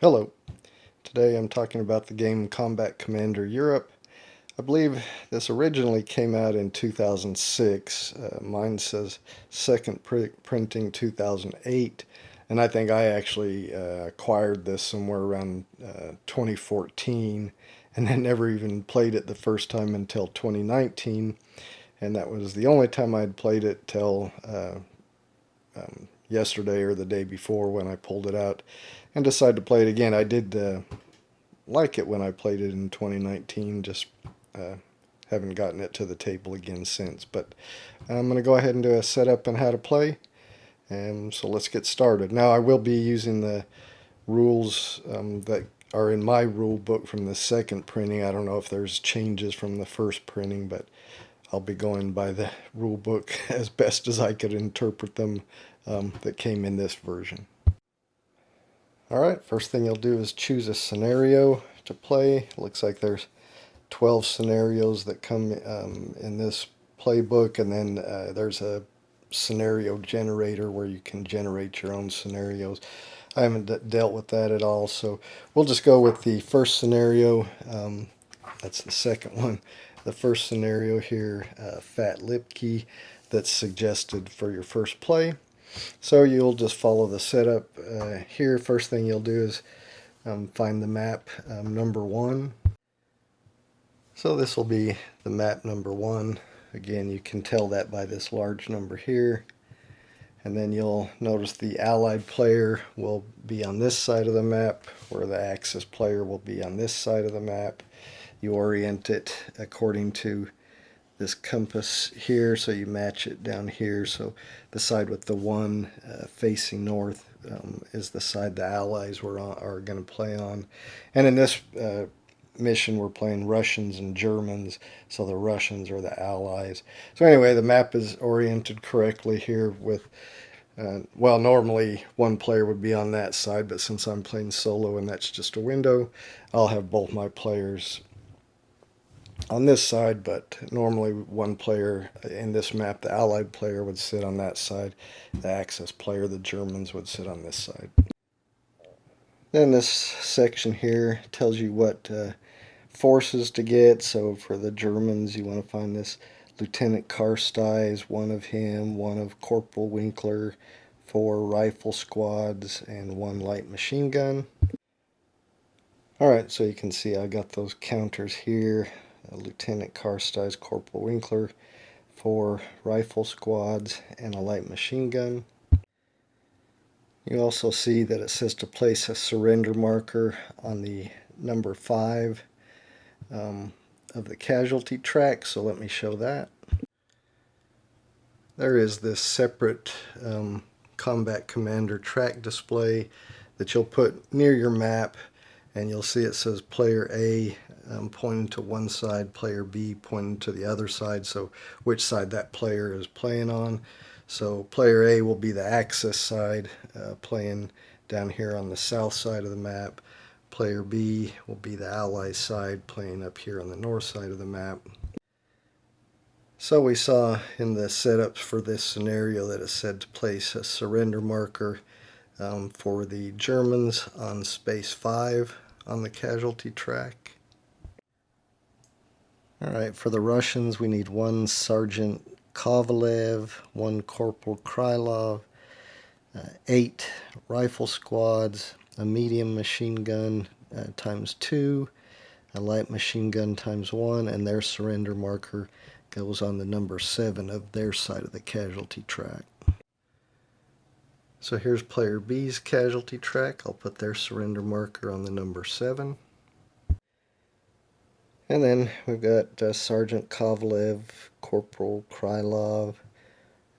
Hello. Today I'm talking about the game Combat Commander Europe. I believe this originally came out in 2006. Mine says second printing 2008. And I think I actually acquired this somewhere around 2014 and then never even played it the first time until 2019. And that was the only time I'd played it till yesterday or the day before when I pulled it out and decided to play it again. I did like it when I played it in 2019, just uh, haven't gotten it to the table again since. But I'm going to go ahead and do a setup and how to play, and so let's get started. Now I will be using the rules that are in my rule book from the second printing. I don't know if there's changes from the first printing, but I'll be going by the rule book as best as I could interpret them that came in this version. Alright, first thing you'll do is choose a scenario to play. Looks like there's 12 scenarios that come in this playbook, and then there's a scenario generator where you can generate your own scenarios. I haven't dealt with that at all, so we'll just go with the first scenario. That's the second one. The first scenario here, Fat Lipke, that's suggested for your first play. So you'll just follow the setup here. First thing you'll do is find the map number 1. So this will be the map number 1. Again, you can tell that by this large number here. And then you'll notice the allied player will be on this side of the map, where the Axis player will be on this side of the map. You orient it according to this compass here, so you match it down here. So the side with the 1 facing north is the side the Allies are going to play on. And in this mission we're playing Russians and Germans, so the Russians are the Allies. So anyway, the map is oriented correctly here with well, normally one player would be on that side, but since I'm playing solo and that's just a window, I'll have both my players on this side, but normally one player in this map, the Allied player, would sit on that side. The Axis player, the Germans, would sit on this side. Then this section here tells you what forces to get. So for the Germans, you want to find this Lieutenant Karsteiss, one of him, one of Corporal Winkler, 4 rifle squads, and 1 light machine gun. Alright, so you can see I got those counters here. Lieutenant Karsteiss, Corporal Winkler, 4 rifle squads, and a light machine gun. You also see that it says to place a surrender marker on the number 5 of the casualty track, so let me show that. There is this separate Combat Commander track display that you'll put near your map, and you'll see it says player A pointing to one side, player B pointing to the other side, so which side that player is playing on. So player A will be the Axis side, playing down here on the south side of the map. Player B will be the Allies side, playing up here on the north side of the map. So we saw in the setups for this scenario that it said to place a surrender marker for the Germans on space 5 on the casualty track. Alright, for the Russians we need 1 Sergeant Kovalev, 1 Corporal Krylov, 8 rifle squads, a medium machine gun times 2, a light machine gun times 1, and their surrender marker goes on the number 7 of their side of the casualty track. So here's player B's casualty track. I'll put their surrender marker on the number 7. And then we've got Sergeant Kovalev, Corporal Krylov,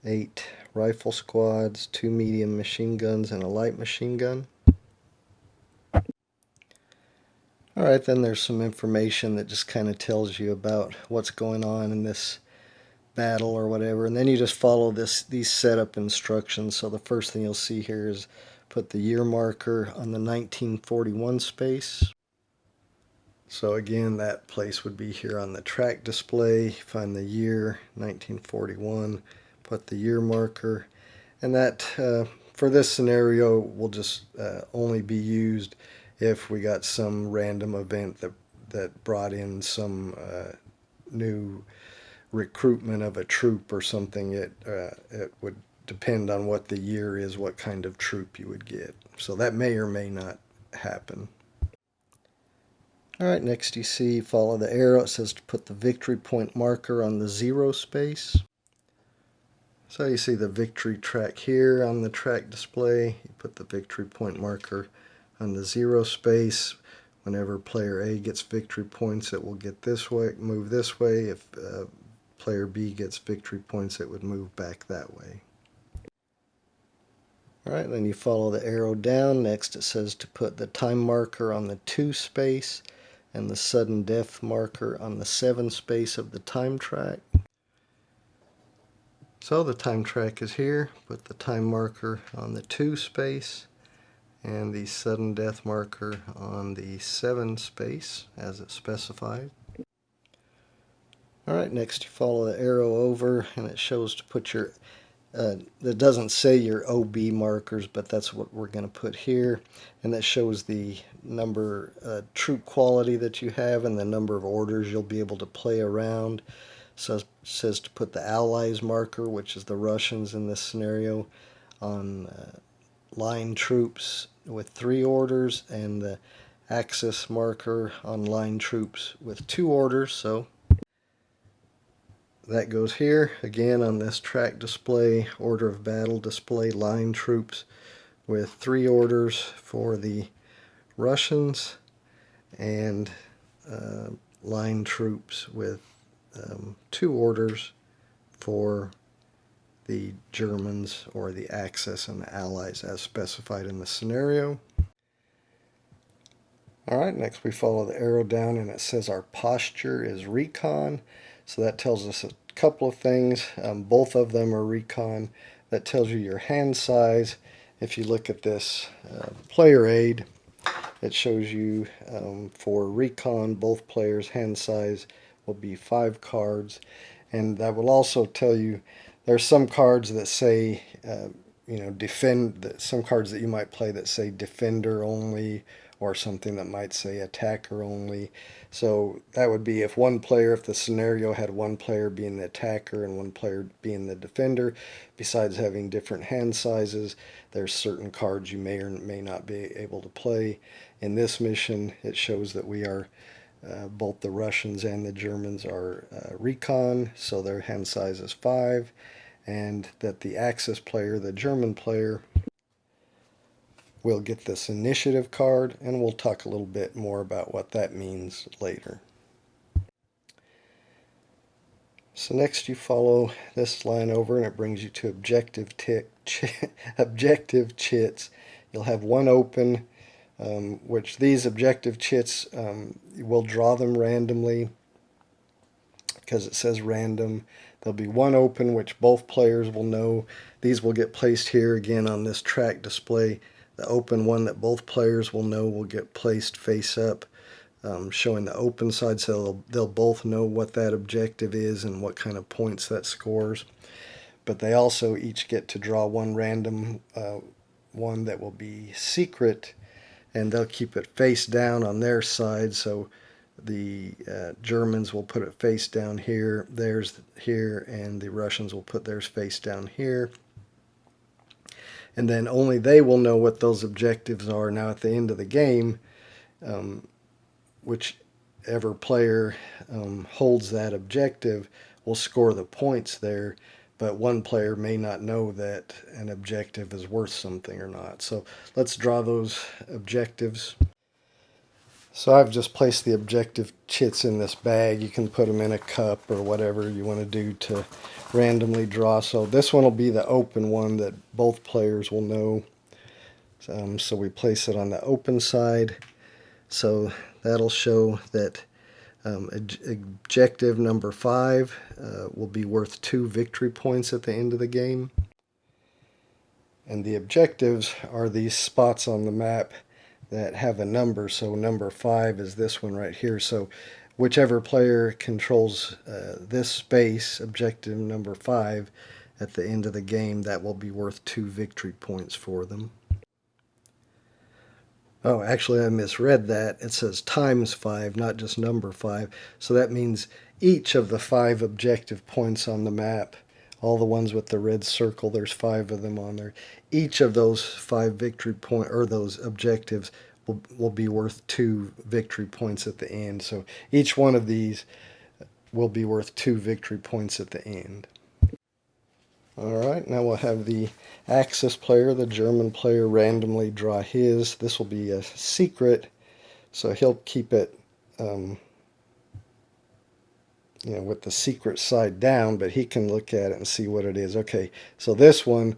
8 rifle squads, 2 medium machine guns, and a light machine gun. Alright, then there's some information that just kind of tells you about what's going on in this battle or whatever, and then you just follow these setup instructions. So the first thing you'll see here is put the year marker on the 1941 space. So again, that place would be here on the track display. Find the year, 1941, put the year marker, and that for this scenario will just only be used if we got some random event that brought in some new recruitment of a troop or something. It would depend on what the year is, what kind of troop you would get. So that may or may not happen. All right, next you see follow the arrow. It says to put the victory point marker on the 0 space. So you see the victory track here on the track display. You put the victory point marker on the 0 space. Whenever player A gets victory points, it will get this way, move this way. If player B gets victory points, it would move back that way. All right, then you follow the arrow down. Next it says to put the time marker on the 2 space and the sudden death marker on the 7 space of the time track. So the time track is here. Put the time marker on the 2 space and the sudden death marker on the 7 space as it's specified. Alright, next you follow the arrow over and it shows to put your, it doesn't say your OB markers, but that's what we're going to put here. And that shows the number, troop quality that you have and the number of orders you'll be able to play around. So it says to put the Allies marker, which is the Russians in this scenario, on line troops with 3 orders, and the Axis marker on line troops with 2 orders. So that goes here again on this track display, order of battle display, line troops with 3 orders for the Russians, and line troops with 2 orders for the Germans or the Axis and the Allies as specified in the scenario. Alright, next we follow the arrow down and it says our posture is recon. So that tells us a couple of things. Both of them are recon. That tells you your hand size. If you look at this player aid, it shows you for recon, both players' hand size will be 5 cards. And that will also tell you there's some cards that say, some cards that you might play that say defender only, or something that might say attacker only. So that would be if the scenario had one player being the attacker and one player being the defender, besides having different hand sizes, there's certain cards you may or may not be able to play. In this mission, it shows that we are both the Russians and the Germans are recon, so their hand size is 5, and that the Axis player, the German player, will get this initiative card, and we'll talk a little bit more about what that means later. So next you follow this line over and it brings you to objective chits. You'll have one open, which these objective chits, we'll draw them randomly because it says random. There'll be one open which both players will know. These will get placed here again on this track display. The open one that both players will know will get placed face up, showing the open side, so they'll both know what that objective is and what kind of points that scores. But they also each get to draw one random one that will be secret, and they'll keep it face down on their side, so the Germans will put it face down here, theirs here, and the Russians will put theirs face down here. And then only they will know what those objectives are. Now at the end of the game, whichever player holds that objective will score the points there, but one player may not know that an objective is worth something or not. So let's draw those objectives. So I've just placed the objective chits in this bag. You can put them in a cup or whatever you want to do to randomly draw. So this one will be the open one that both players will know. So we place it on the open side. So that'll show that objective number 5 will be worth 2 victory points at the end of the game. And the objectives are these spots on the map that have a number. So number 5 is this one right here. So whichever player controls this space, objective number 5, at the end of the game, that will be worth 2 victory points for them. Oh, actually, I misread that. It says times 5, not just number 5. So that means each of the 5 objective points on the map, all the ones with the red circle, there's 5 of them on there. Each of those 5 victory point or those objectives will be worth 2 victory points at the end. So each one of these will be worth 2 victory points at the end. Alright, now we'll have the Axis player, the German player, randomly draw his. This will be a secret, so he'll keep it with the secret side down, but he can look at it and see what it is. Okay, so this one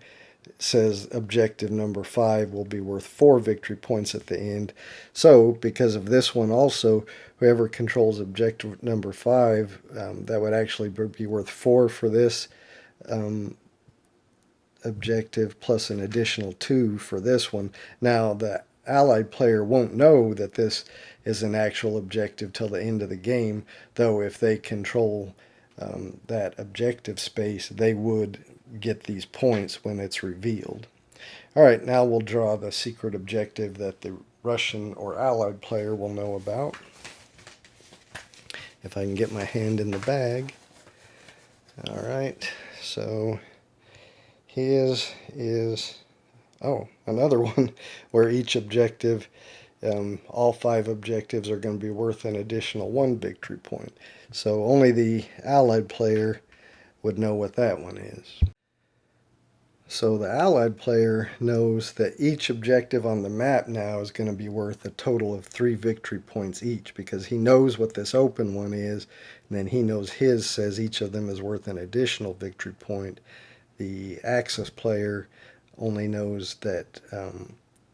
says objective number 5 will be worth 4 victory points at the end. So, because of this one also, whoever controls objective number 5, that would actually be worth 4 for this objective plus an additional 2 for this one. Now the allied player won't know that this is an actual objective till the end of the game, though if they control that objective space, they would get these points when it's revealed. Alright, now we'll draw the secret objective that the Russian or allied player will know about. If I can get my hand in the bag. Alright, so his is, another one where each objective, all 5 objectives are going to be worth an additional 1 victory point. So only the allied player would know what that one is. So the allied player knows that each objective on the map now is going to be worth a total of 3 victory points each, because he knows what this open one is, and then he knows his says each of them is worth an additional victory point. The Axis player only knows that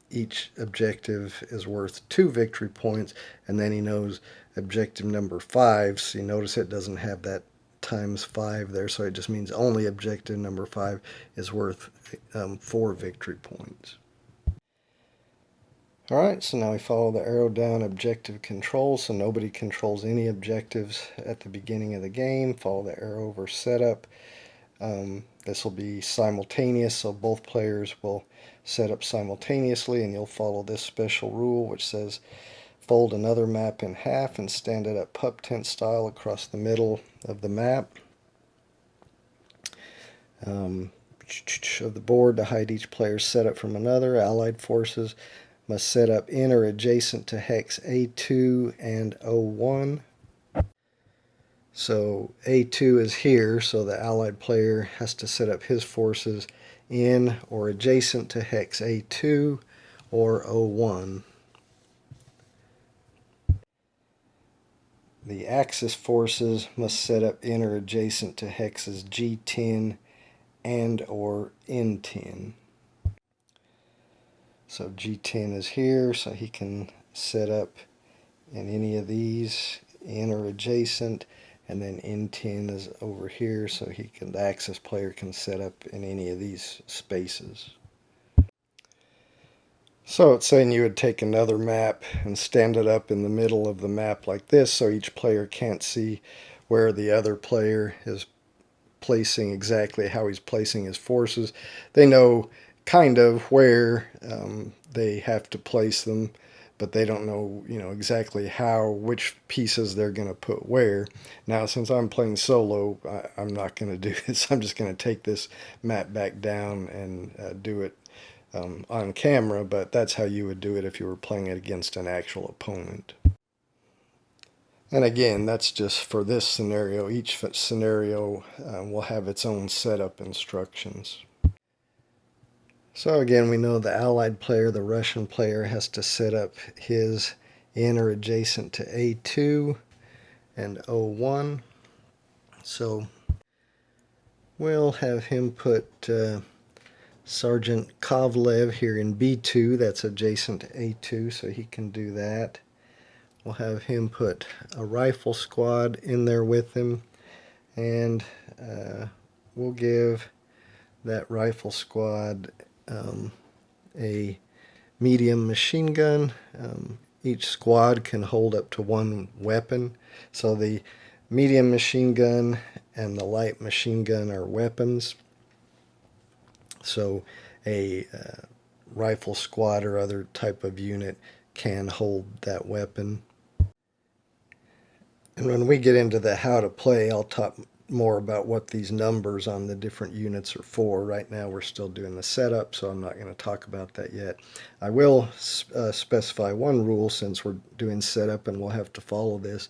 each objective is worth 2 victory points, and then he knows objective number 5. So you notice it doesn't have that times 5 there, so it just means only objective number 5 is worth 4 victory points. Alright, so now we follow the arrow down objective control, so nobody controls any objectives at the beginning of the game. Follow the arrow over setup. This will be simultaneous, so both players will set up simultaneously, and you'll follow this special rule which says fold another map in half and stand it up pup tent style across the middle of the map of the board to hide each player's setup from another. Allied forces must set up in or adjacent to hex A2 and O1. So A2 is here, so the allied player has to set up his forces in or adjacent to hex A2 or O1. The Axis forces must set up in or adjacent to hexes G10 and or N10. So G10 is here, so he can set up in any of these, in or adjacent, and then N10 is over here, so the Axis player can set up in any of these spaces. So it's saying you would take another map and stand it up in the middle of the map like this, so each player can't see where the other player is placing, exactly how he's placing his forces. They know kind of where they have to place them, but they don't know, exactly which pieces they're going to put where. Now, since I'm playing solo, I'm not going to do this. I'm just going to take this map back down and do it on camera, but that's how you would do it if you were playing it against an actual opponent. And again, that's just for this scenario. Each scenario will have its own setup instructions. So again, we know the allied player, the Russian player, has to set up his in or adjacent to A2 and O1. So we'll have him put Sergeant Kovalev here in B2, that's adjacent to A2, so he can do that. We'll have him put a rifle squad in there with him, and we'll give that rifle squad a medium machine gun. Each squad can hold up to 1 weapon, so the medium machine gun and the light machine gun are weapons. So a rifle squad or other type of unit can hold that weapon. And when we get into the how to play, I'll talk more about what these numbers on the different units are for. Right now we're still doing the setup, so I'm not going to talk about that yet. I will specify one rule since we're doing setup and we'll have to follow this.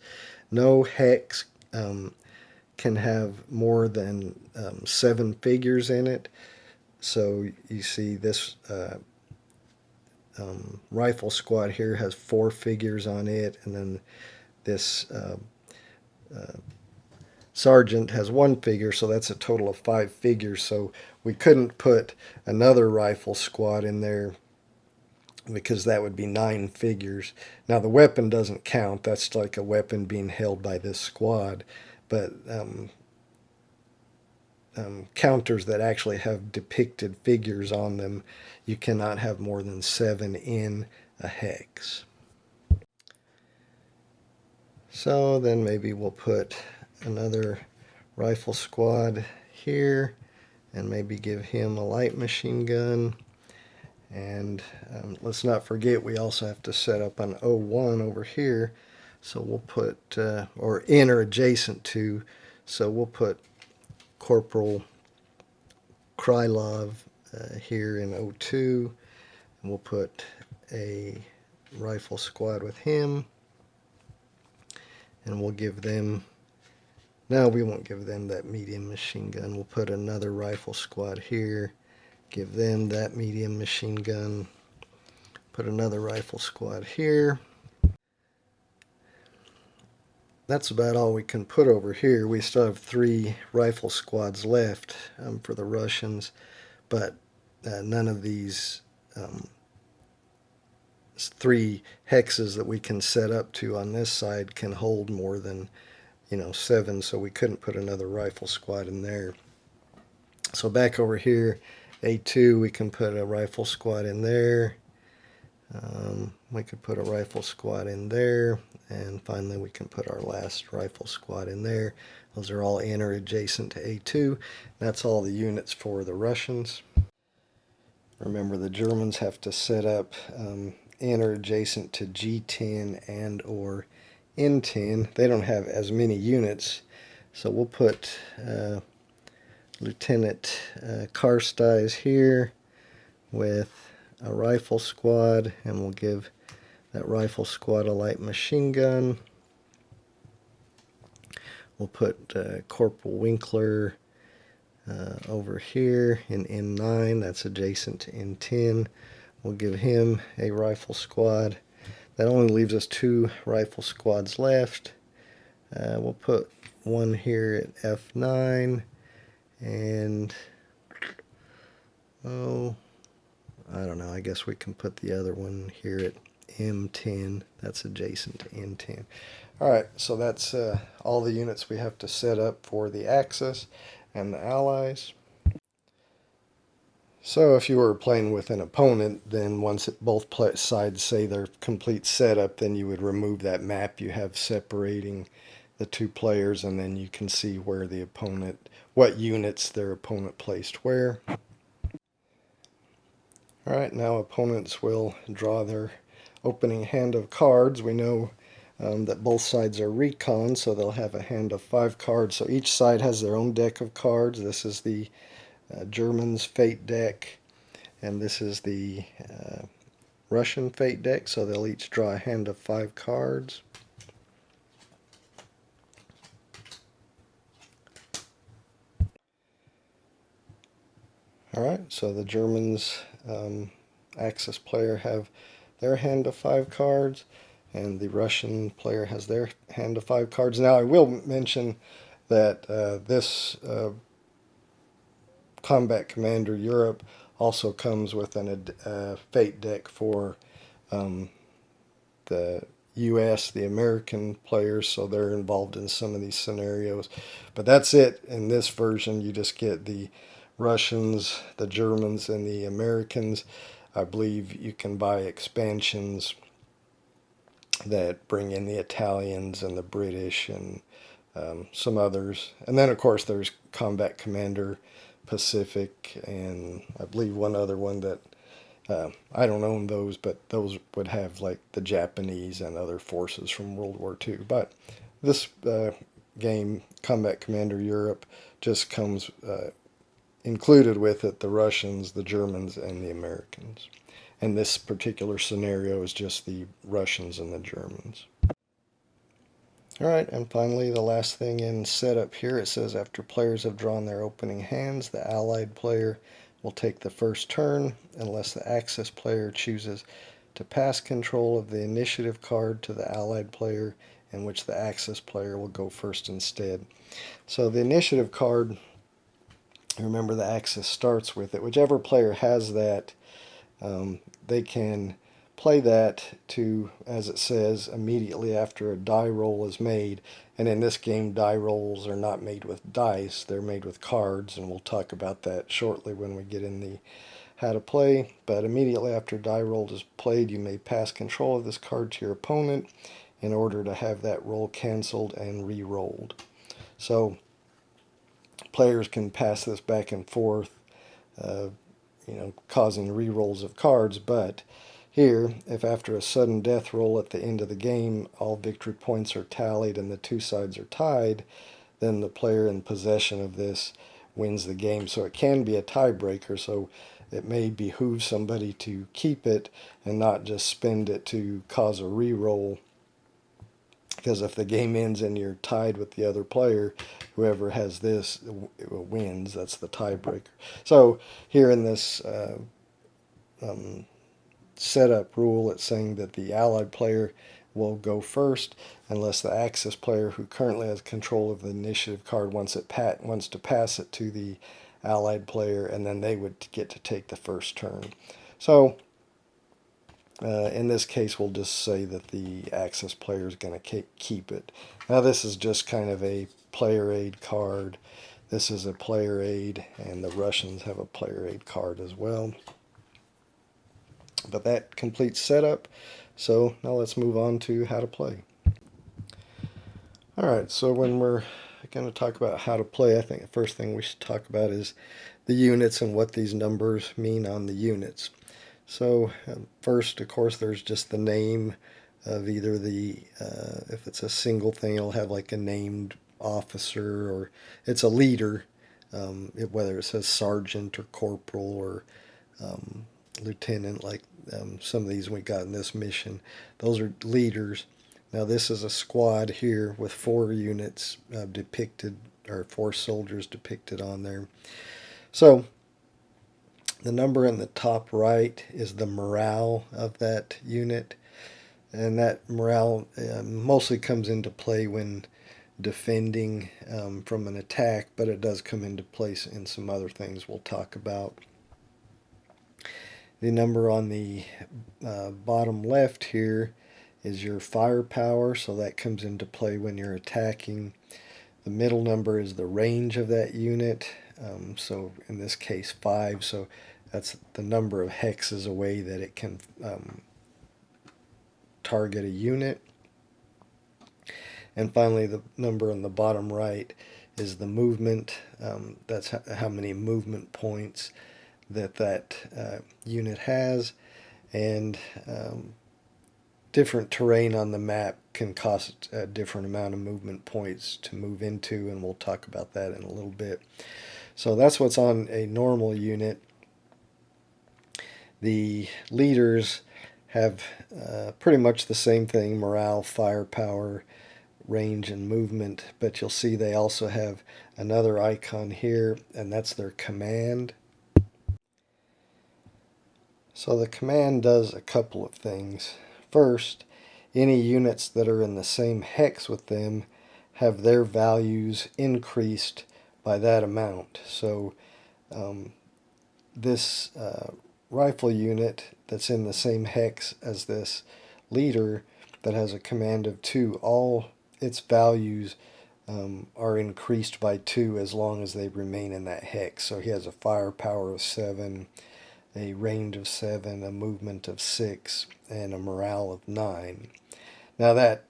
No hex can have more than 7 figures in it. So you see this rifle squad here has 4 figures on it, and then this sergeant has 1 figure, so that's a total of 5 figures. So we couldn't put another rifle squad in there because that would be 9 figures. Now the weapon doesn't count. That's like a weapon being held by this squad. But counters that actually have depicted figures on them, you cannot have more than 7 in a hex. So then maybe we'll put another rifle squad here and maybe give him a light machine gun. And let's not forget we also have to set up an O1 over here. So we'll put, or in or adjacent to, so we'll put Corporal Krylov here in O2. And we'll put a rifle squad with him. And we'll give them, no, we won't give them that medium machine gun. We'll put another rifle squad here, give them that medium machine gun, put another rifle squad here. That's about all we can put over here. We still have 3 rifle squads left for the Russians, but none of these 3 hexes that we can set up to on this side can hold more than 7, so we couldn't put another rifle squad in there. So back over here, A2, we can put a rifle squad in there. We could put a rifle squad in there, and finally we can put our last rifle squad in there. Those are all in or adjacent to A2. That's all the units for the Russians. Remember, the Germans have to set up in or adjacent to G10 and or N10. They don't have as many units, so we'll put Lieutenant Karstys here with a rifle squad, and we'll give that rifle squad a light machine gun. We'll put Corporal Winkler over here in N9, that's adjacent to N10. We'll give him a rifle squad. That only leaves us 2 rifle squads left. We'll put one here at F9, and I don't know, I guess we can put the other one here at M10. That's adjacent to N10. Alright, so that's all the units we have to set up for the Axis and the Allies. So if you were playing with an opponent, then once both sides say their complete setup, then you would remove that map you have separating the 2 players, and then you can see where the opponent, what units their opponent placed where. Alright, now opponents will draw their opening hand of cards. We know that both sides are recon, so they'll have a hand of 5 cards. So each side has their own deck of cards. This is the Germans' Fate deck, and this is the Russian Fate deck, so they'll each draw a hand of 5 cards. Alright, so the Germans Axis player have their hand of 5 cards, and the Russian player has their hand of 5 cards. Now I will mention that this Combat Commander Europe also comes with a Fate deck for the US, the American players, so they're involved in some of these scenarios. But that's it in this version. You just get the Russians, the Germans, and the Americans. I believe you can buy expansions that bring in the Italians and the British and some others. And then, of course, there's Combat Commander Pacific, and I believe one other one that I don't own those, but those would have like the Japanese and other forces from World War II. But this game, Combat Commander Europe, just comes included with it the Russians, the Germans, and the Americans. And this particular scenario is just the Russians and the Germans. All right, and finally the last thing in setup here, it says after players have drawn their opening hands, the allied player will take the first turn unless the Axis player chooses to pass control of the initiative card to the allied player, in which the Axis player will go first instead. So the initiative card, remember the Axis starts with it. Whichever player has that, they can play that to, as it says, immediately after a die roll is made. And in this game, die rolls are not made with dice, they're made with cards, and we'll talk about that shortly when we get in the how to play. But immediately after die roll is played, you may pass control of this card to your opponent in order to have that roll canceled and re-rolled. So players can pass this back and forth, uh, causing re-rolls of cards. But here, if after a sudden death roll at the end of the game, all victory points are tallied and the two sides are tied, then the player in possession of this wins the game. So it can be a tiebreaker. So it may behoove somebody to keep it and not just spend it to cause a re-roll, because if the game ends and you're tied with the other player, whoever has this wins. That's the tiebreaker. So here in this setup rule, it's saying that the allied player will go first unless the Axis player, who currently has control of the initiative card, wants to pass it to the allied player, and then they would get to take the first turn. So in this case, we'll just say that the Axis player is going to keep it. Now this is just kind of a player aid card. This is a player aid, and the Russians have a player aid card as well. But that completes setup. So now let's move on to how to play. Alright, so when we're going to talk about how to play, I think the first thing we should talk about is the units and what these numbers mean on the units. So first, of course, there's just the name of either the, if it's a single thing, it'll have like a named officer, or it's a leader, whether it says sergeant or corporal or lieutenant, like some of these we got in this mission. Those are leaders. Now this is a squad here with 4 units depicted, or 4 soldiers depicted on there. So the number in the top right is the morale of that unit, and that morale mostly comes into play when defending from an attack, but it does come into place in some other things we'll talk about. The number on the bottom left here is your firepower, so that comes into play when you're attacking. The middle number is the range of that unit, so in this case 5, so that's the number of hexes away that it can target a unit. And finally, the number on the bottom right is the movement. That's how many movement points that unit has. And different terrain on the map can cost a different amount of movement points to move into, and we'll talk about that in a little bit. So that's what's on a normal unit. The leaders have pretty much the same thing: morale, firepower, range, and movement, but you'll see they also have another icon here, and that's their command. So the command does a couple of things. First, any units that are in the same hex with them have their values increased by that amount. So this rifle unit that's in the same hex as this leader that has a command of 2, all its values are increased by 2 as long as they remain in that hex. So he has a firepower of 7, a range of 7, a movement of 6, and a morale of 9. Now that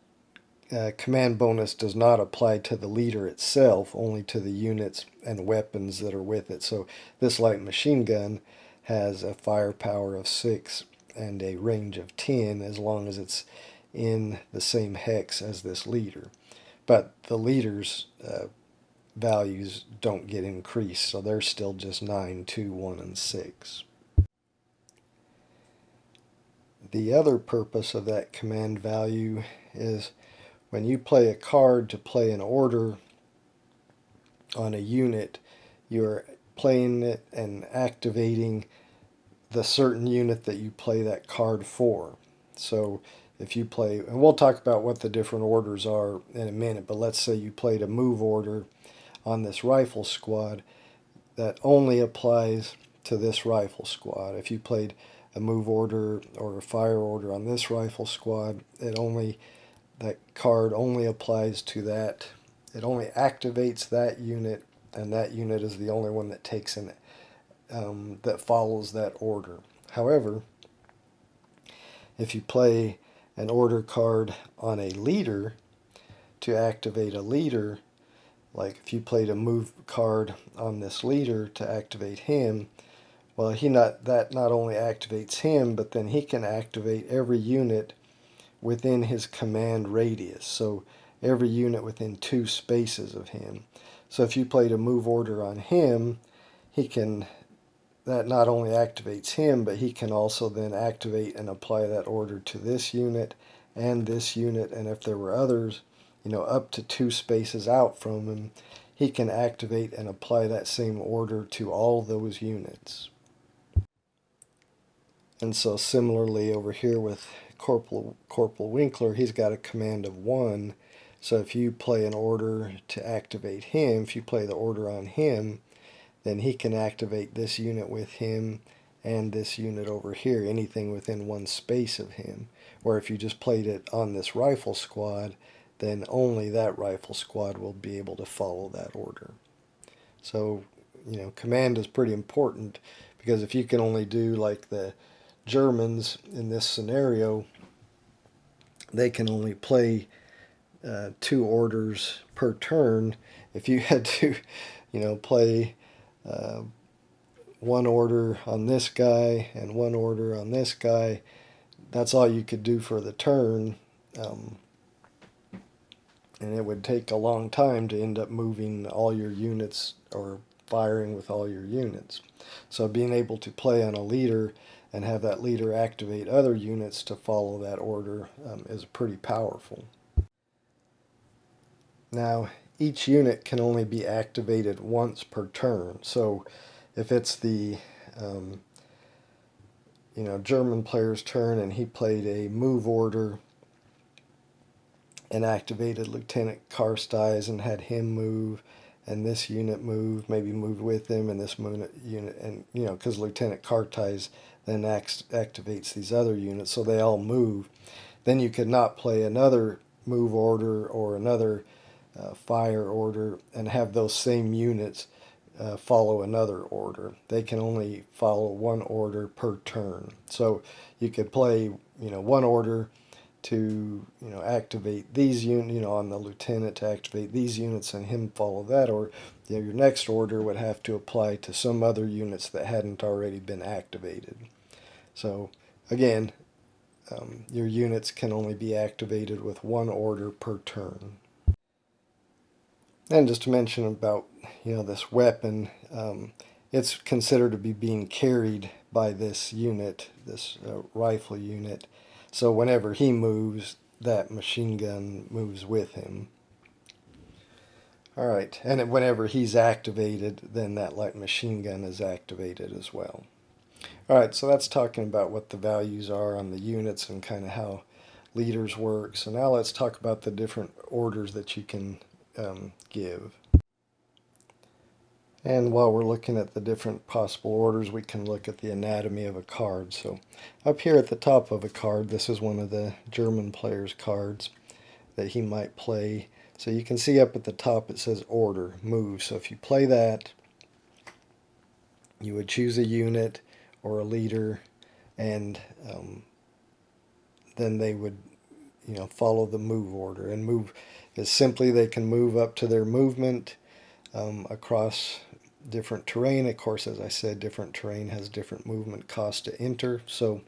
command bonus does not apply to the leader itself, only to the units and weapons that are with it. So this light machine gun has a firepower of 6 and a range of 10 as long as it's in the same hex as this leader. But the leader's values don't get increased, so they're still just 9, 2, 1, and 6. The other purpose of that command value is when you play a card to play an order on a unit, you're playing it and activating the certain unit that you play that card for. So if you play, and we'll talk about what the different orders are in a minute, but let's say you played a move order on this rifle squad, that only applies to this rifle squad. If you played a move order or a fire order on this rifle squad, that card only applies to that. It only activates that unit, and that unit is the only one that takes in that follows that order. However, if you play an order card on a leader to activate a leader, like if you played a move card on this leader to activate him, well, that not only activates him, but then he can activate every unit within his command radius. So every unit within 2 spaces of him. So if you played a move order on him, that not only activates him, but he can also then activate and apply that order to this unit and this unit, and if there were others, up to 2 spaces out from him, he can activate and apply that same order to all those units. And so similarly over here with Corporal Winkler, he's got a command of 1. So if you play an order to activate him, if you play the order on him, then he can activate this unit with him and this unit over here, anything within 1 space of him. Or if you just played it on this rifle squad, then only that rifle squad will be able to follow that order. So, command is pretty important, because if you can only do like the Germans in this scenario, they can only play 2 orders per turn. If you had to, play 1 order on this guy and 1 order on this guy, that's all you could do for the turn. And it would take a long time to end up moving all your units or firing with all your units. So being able to play on a leader and have that leader activate other units to follow that order is pretty powerful. Now, each unit can only be activated once per turn. So if it's the German player's turn and he played a move order and activated Lieutenant Karsteiz and had him move, and this unit move, maybe move with him, and this unit, and because Lieutenant Karsteiz then activates these other units, so they all move, then you could not play another move order or another fire order and have those same units follow another order. They can only follow 1 order per turn. So you could play 1 order to activate these units, on the lieutenant to activate these units and him follow that, or your next order would have to apply to some other units that hadn't already been activated. So again, your units can only be activated with 1 order per turn. And just to mention about this weapon, it's considered to be being carried by this unit, this rifle unit. So whenever he moves, that machine gun moves with him. All right, and whenever he's activated, then that light machine gun is activated as well. All right, so that's talking about what the values are on the units and kind of how leaders work. So now let's talk about the different orders that you can give. And while we're looking at the different possible orders, we can look at the anatomy of a card. So up here at the top of a card, this is one of the German player's cards that he might play. So you can see up at the top it says order, move. So if you play that, you would choose a unit or a leader, and then they would follow the move order. And move is simply they can move up to their movement across different terrain. Of course, as I said, different terrain has different movement cost to enter. So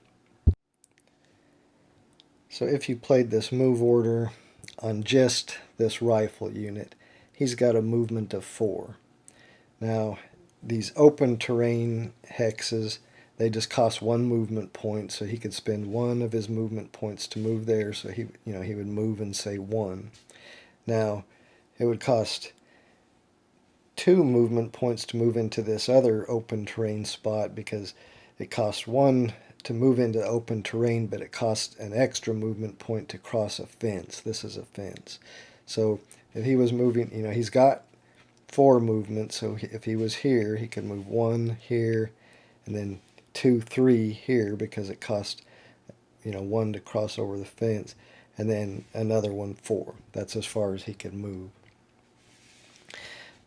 if you played this move order on just this rifle unit, he's got a movement of 4. Now, these open terrain hexes, they just cost 1 movement point, so he could spend 1 of his movement points to move there, so he would move and say 1. Now, it would cost 2 movement points to move into this other open terrain spot because it costs 1 to move into open terrain, but it costs an extra movement point to cross a fence. This is a fence. So if he was moving, he's got 4 movements, so if he was here, he could move 1 here, and then 2, 3 here because it cost 1 to cross over the fence, and then another 1, 4. That's as far as he could move.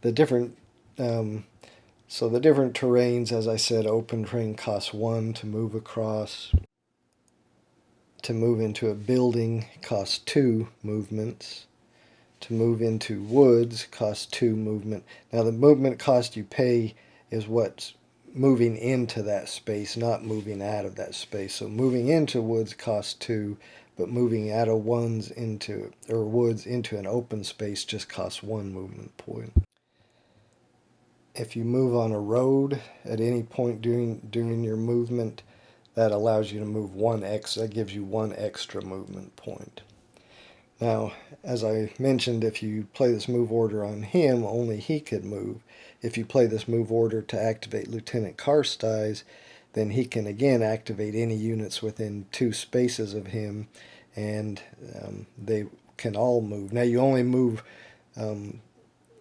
The different the different terrains, as I said, open terrain costs 1 to move across. To move into a building costs 2 movements. To move into woods costs 2 movement. Now the movement cost you pay is what's moving into that space, not moving out of that space. So moving into woods costs 2, but moving out of woods into an open space just costs 1 movement point. If you move on a road at any point during your movement, that allows you to move that gives you 1 extra movement point. Now, as I mentioned, if you play this move order on him, only he could move. If you play this move order to activate Lieutenant Karsteiz, then he can again activate any units within 2 spaces of him, and they can all move. Now, you only move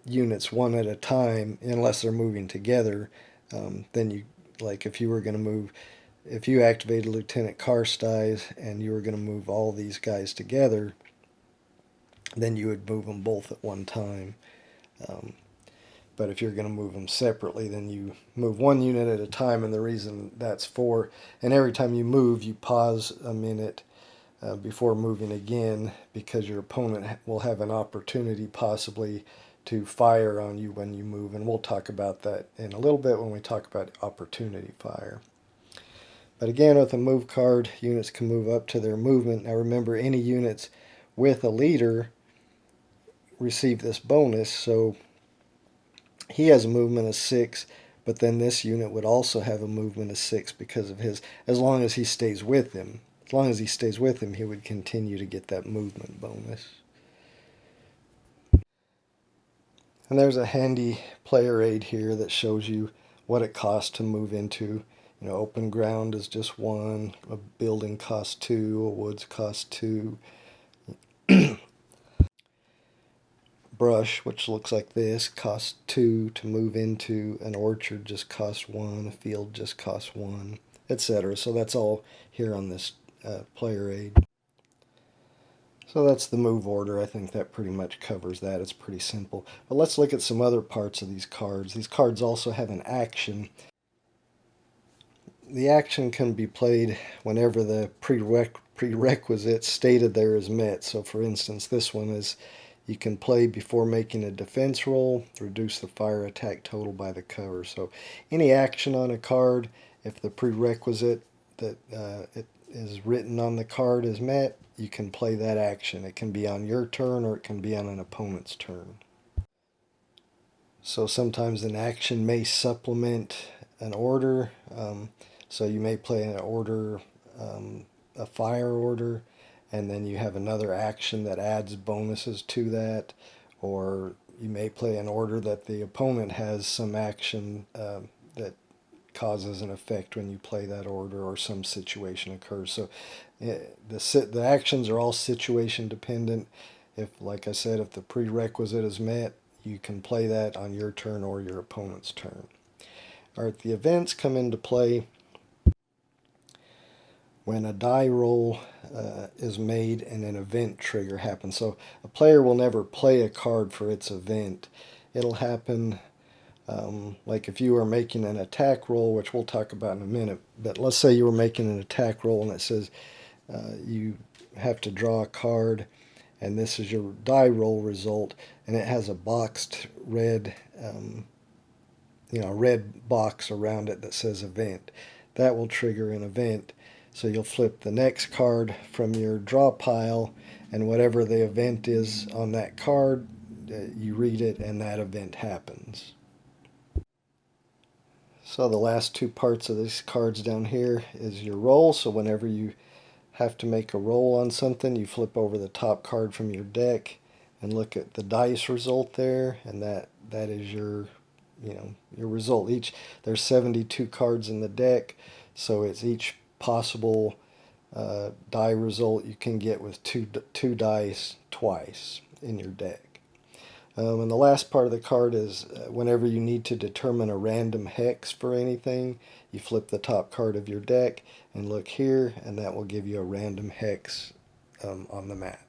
units 1 at a time unless they're moving together. Then you, like if you were going to move, if you activated Lieutenant Karsteiz and you were going to move all these guys together, then you would move them both at one time. But if you're going to move them separately, then you move 1 unit at a time, and the reason that's for, and every time you move, you pause a minute before moving again, because your opponent will have an opportunity possibly to fire on you when you move, and we'll talk about that in a little bit when we talk about opportunity fire. But again, with a move card, units can move up to their movement. Now remember, any units with a leader receive this bonus, so he has a movement of 6, but then this unit would also have a movement of 6 because of his, as long as he stays with him. As long as he stays with him, he would continue to get that movement bonus. And there's a handy player aid here that shows you what it costs to move into. Open ground is just 1, a building costs 2, a woods costs 2. Brush, which looks like this, costs 2 to move into. An orchard just costs 1, a field just costs 1, etc. So that's all here on this player aid. So that's the move order. I think that pretty much covers that. It's pretty simple. But let's look at some other parts of these cards. These cards also have an action. The action can be played whenever the prerequisite stated there is met. So for instance, this one is you can play before making a defense roll, reduce the fire attack total by the cover. So any action on a card, if the prerequisite that it is written on the card is met, you can play that action. It can be on your turn or it can be on an opponent's turn. So sometimes an action may supplement an order. So you may play an order, a fire order, and then you have another action that adds bonuses to that. Or you may play an order that the opponent has some action that causes an effect when you play that order, or some situation occurs. So the actions are all situation dependent. If, like I said, if the prerequisite is met, you can play that on your turn or your opponent's turn. All right, the events come into play when a die roll is made and an event trigger happens. So a player will never play a card for its event. It'll happen like if you were making an attack roll, which we'll talk about in a minute, but let's say you were making an attack roll and it says you have to draw a card, and this is your die roll result, and it has a boxed red a red box around it that says event. That will trigger an event. So you'll flip the next card from your draw pile, and whatever the event is on that card, you read it and that event happens. So the last two parts of these cards down here is your roll. So whenever you have to make a roll on something, you flip over the top card from your deck and look at the dice result there, and that is your your result. There's 72 cards in the deck, so it's each possible die result you can get with two dice twice in your deck. And the last part of the card is whenever you need to determine a random hex for anything, you flip the top card of your deck and look here, and that will give you a random hex on the map.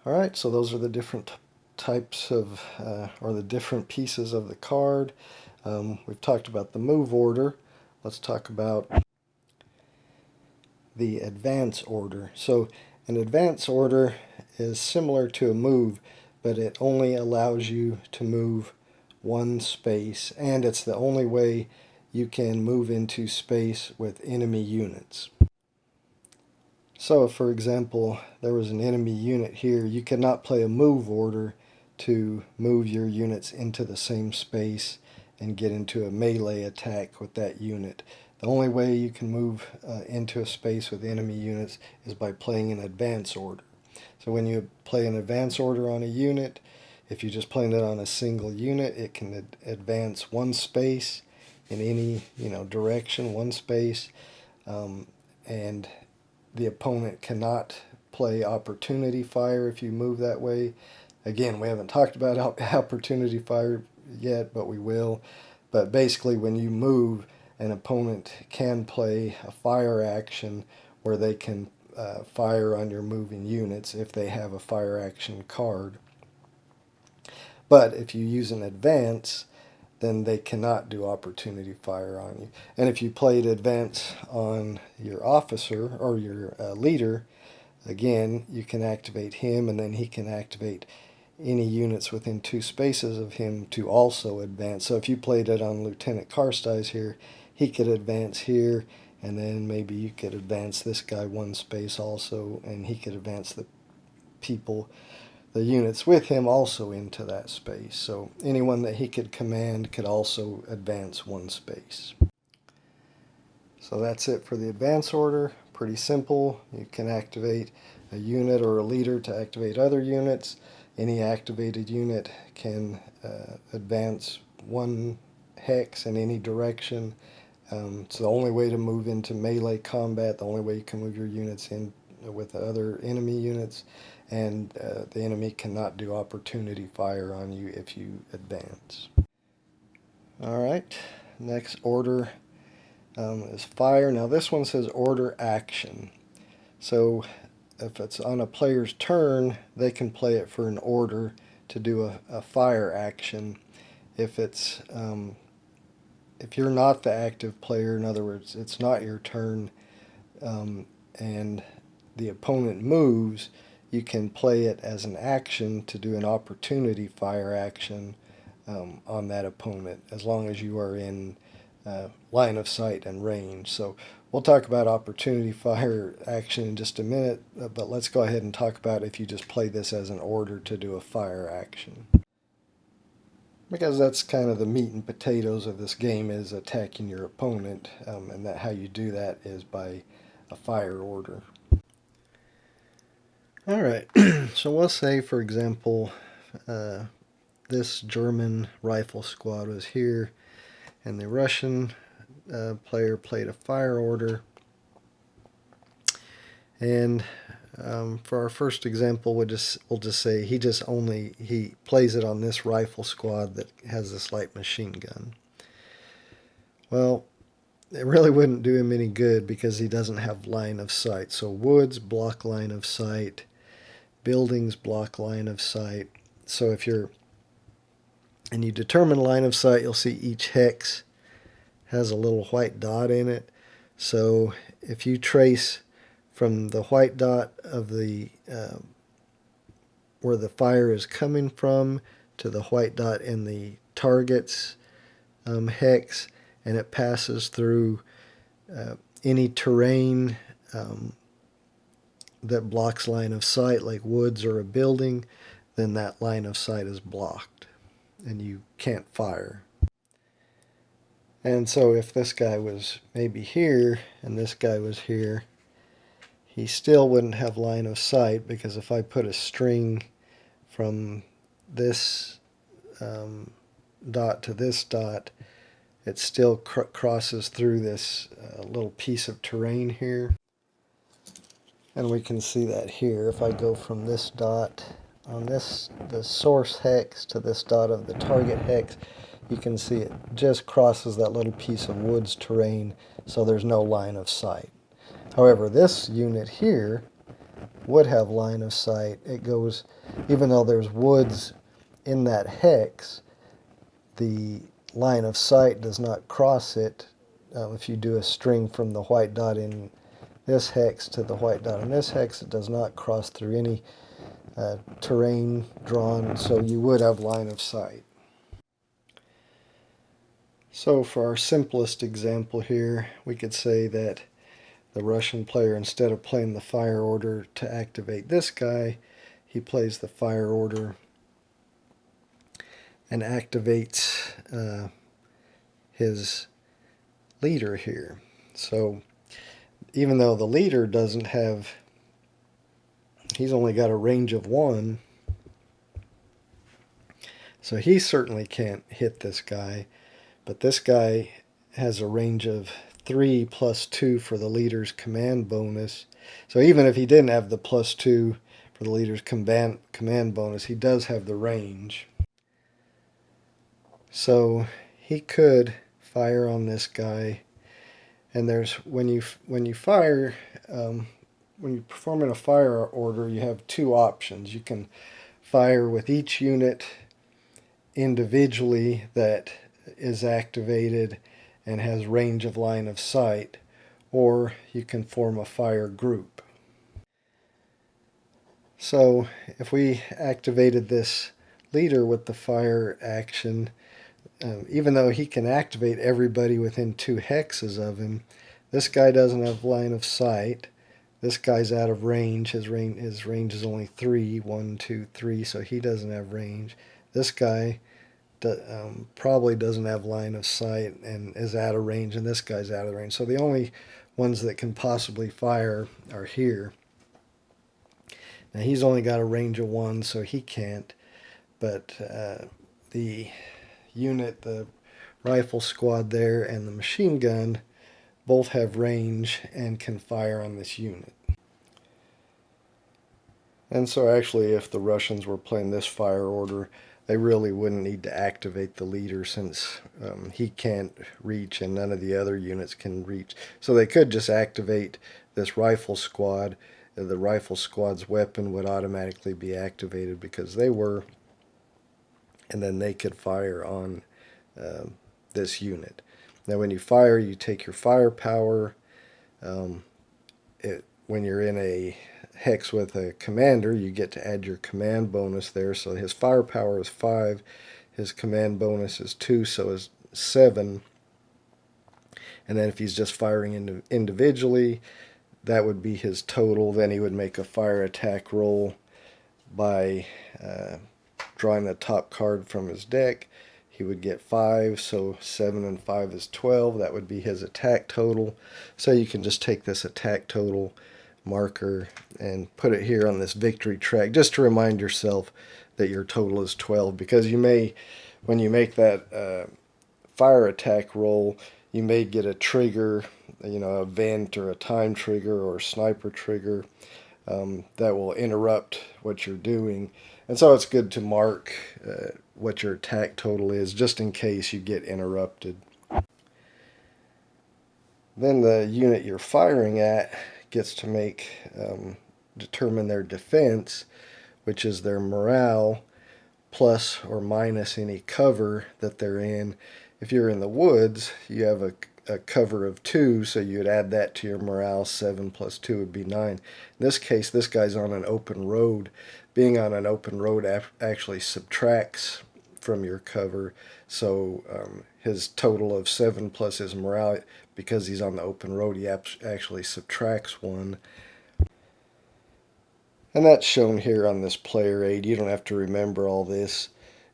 Alright, so those are the different types of, or the different pieces of the card. We've talked about the move order. Let's talk about the advance order. So an advance order is similar to a move, but it only allows you to move one space, and it's the only way you can move into space with enemy units. So for example, there was an enemy unit here. You cannot play a move order to move your units into the same space and get into a melee attack with that unit. The only way you can move into a space with enemy units is by playing an advance order. So when you play an advance order on a unit, if you're just playing it on a single unit, it can advance one space in any direction, one space, and the opponent cannot play opportunity fire if you move that way. Again, we haven't talked about opportunity fire yet, but we will. But basically, when you move, an opponent can play a fire action where they can fire on your moving units if they have a fire action card. But if you use an advance, then they cannot do opportunity fire on you. And if you played advance on your officer or your leader, again, you can activate him, and then he can activate any units within two spaces of him to also advance. So if you played it on Lieutenant Carstiles here, he could advance here, and then maybe you could advance this guy one space also, and he could advance the units with him also into that space. So anyone that he could command could also advance one space. So that's it for the advance order. Pretty simple. You can activate a unit or a leader to activate other units. Any activated unit can advance one hex in any direction. It's the only way to move into melee combat, the only way you can move your units in with other enemy units, and the enemy cannot do opportunity fire on you if you advance. Alright, next order is fire. Now this one says order action. So if it's on a player's turn, they can play it for an order to do a fire action. If it's if you're not the active player, in other words, it's not your turn, and the opponent moves, you can play it as an action to do an opportunity fire action on that opponent, as long as you are in line of sight and range. So we'll talk about opportunity fire action in just a minute, but let's go ahead and talk about if you just play this as an order to do a fire action. Because that's kind of the meat and potatoes of this game, is attacking your opponent, and that how you do that is by a fire order. Alright, so we'll say, for example, this German rifle squad was here, and the Russian player played a fire order. And for our first example, we'll just say he plays it on this rifle squad that has this light machine gun. Well, it really wouldn't do him any good because he doesn't have line of sight. So woods block line of sight, buildings block line of sight. So if you determine line of sight, you'll see each hex has a little white dot in it. So if you trace from the white dot of the where the fire is coming from to the white dot in the target's hex, and it passes through any terrain that blocks line of sight, like woods or a building, then that line of sight is blocked and you can't fire. And so if this guy was maybe here and this guy was here, he still wouldn't have line of sight, because if I put a string from this dot to this dot, it still crosses through this little piece of terrain here. And we can see that here. If I go from this dot on the source hex to this dot of the target hex, you can see it just crosses that little piece of woods terrain, so there's no line of sight. However, this unit here would have line of sight. It goes, even though there's woods in that hex, the line of sight does not cross it. If you do a string from the white dot in this hex to the white dot in this hex, it does not cross through any terrain drawn, so you would have line of sight. So for our simplest example here, we could say that the Russian player, instead of playing the fire order to activate this guy, he plays the fire order and activates his leader here. So even though the leader doesn't have, he's only got a range of 1, so he certainly can't hit this guy, but this guy has a range of 3 plus 2 for the leader's command bonus. So even if he didn't have the plus 2 for the leader's command bonus, he does have the range. So he could fire on this guy, and there's when you fire, when you're performing a fire order, you have 2 options. You can fire with each unit individually that is activated and has range of line of sight, or you can form a fire group. So if we activated this leader with the fire action, even though he can activate everybody within 2 hexes of him, this guy doesn't have line of sight. This guy's out of range. His range is only 3, 1, 2, 3, so he doesn't have range. This guy probably doesn't have line of sight and is out of range, and this guy's out of range. So the only ones that can possibly fire are here. Now he's only got a range of 1, so he can't, but the unit, the rifle squad there, and the machine gun both have range and can fire on this unit. And so actually, if the Russians were playing this fire order, they really wouldn't need to activate the leader, since he can't reach and none of the other units can reach. So they could just activate this rifle squad. The rifle squad's weapon would automatically be activated because they were, and then they could fire on this unit. Now when you fire, you take your firepower. When you're in a hex with a commander, you get to add your command bonus there. So his firepower is 5, his command bonus is 2, so is 7. And then if he's just firing individually, that would be his total. Then he would make a fire attack roll by drawing the top card from his deck. He would get 5, so 7 and 5 is 12. That would be his attack total. So you can just take this attack total marker and put it here on this victory track, just to remind yourself that your total is 12, because you may, when you make that fire attack roll, you may get a trigger, a vent or a time trigger or a sniper trigger that will interrupt what you're doing. And so it's good to mark what your attack total is, just in case you get interrupted. Then the unit you're firing at gets to determine their defense, which is their morale plus or minus any cover that they're in. If you're in the woods, you have a cover of 2, so you'd add that to your morale. 7 plus 2 would be 9. In this case, this guy's on an open road. Being on an open road actually subtracts from your cover. So his total of 7 plus his morale, because he's on the open road, he actually subtracts 1. And that's shown here on this player aid. You don't have to remember all this.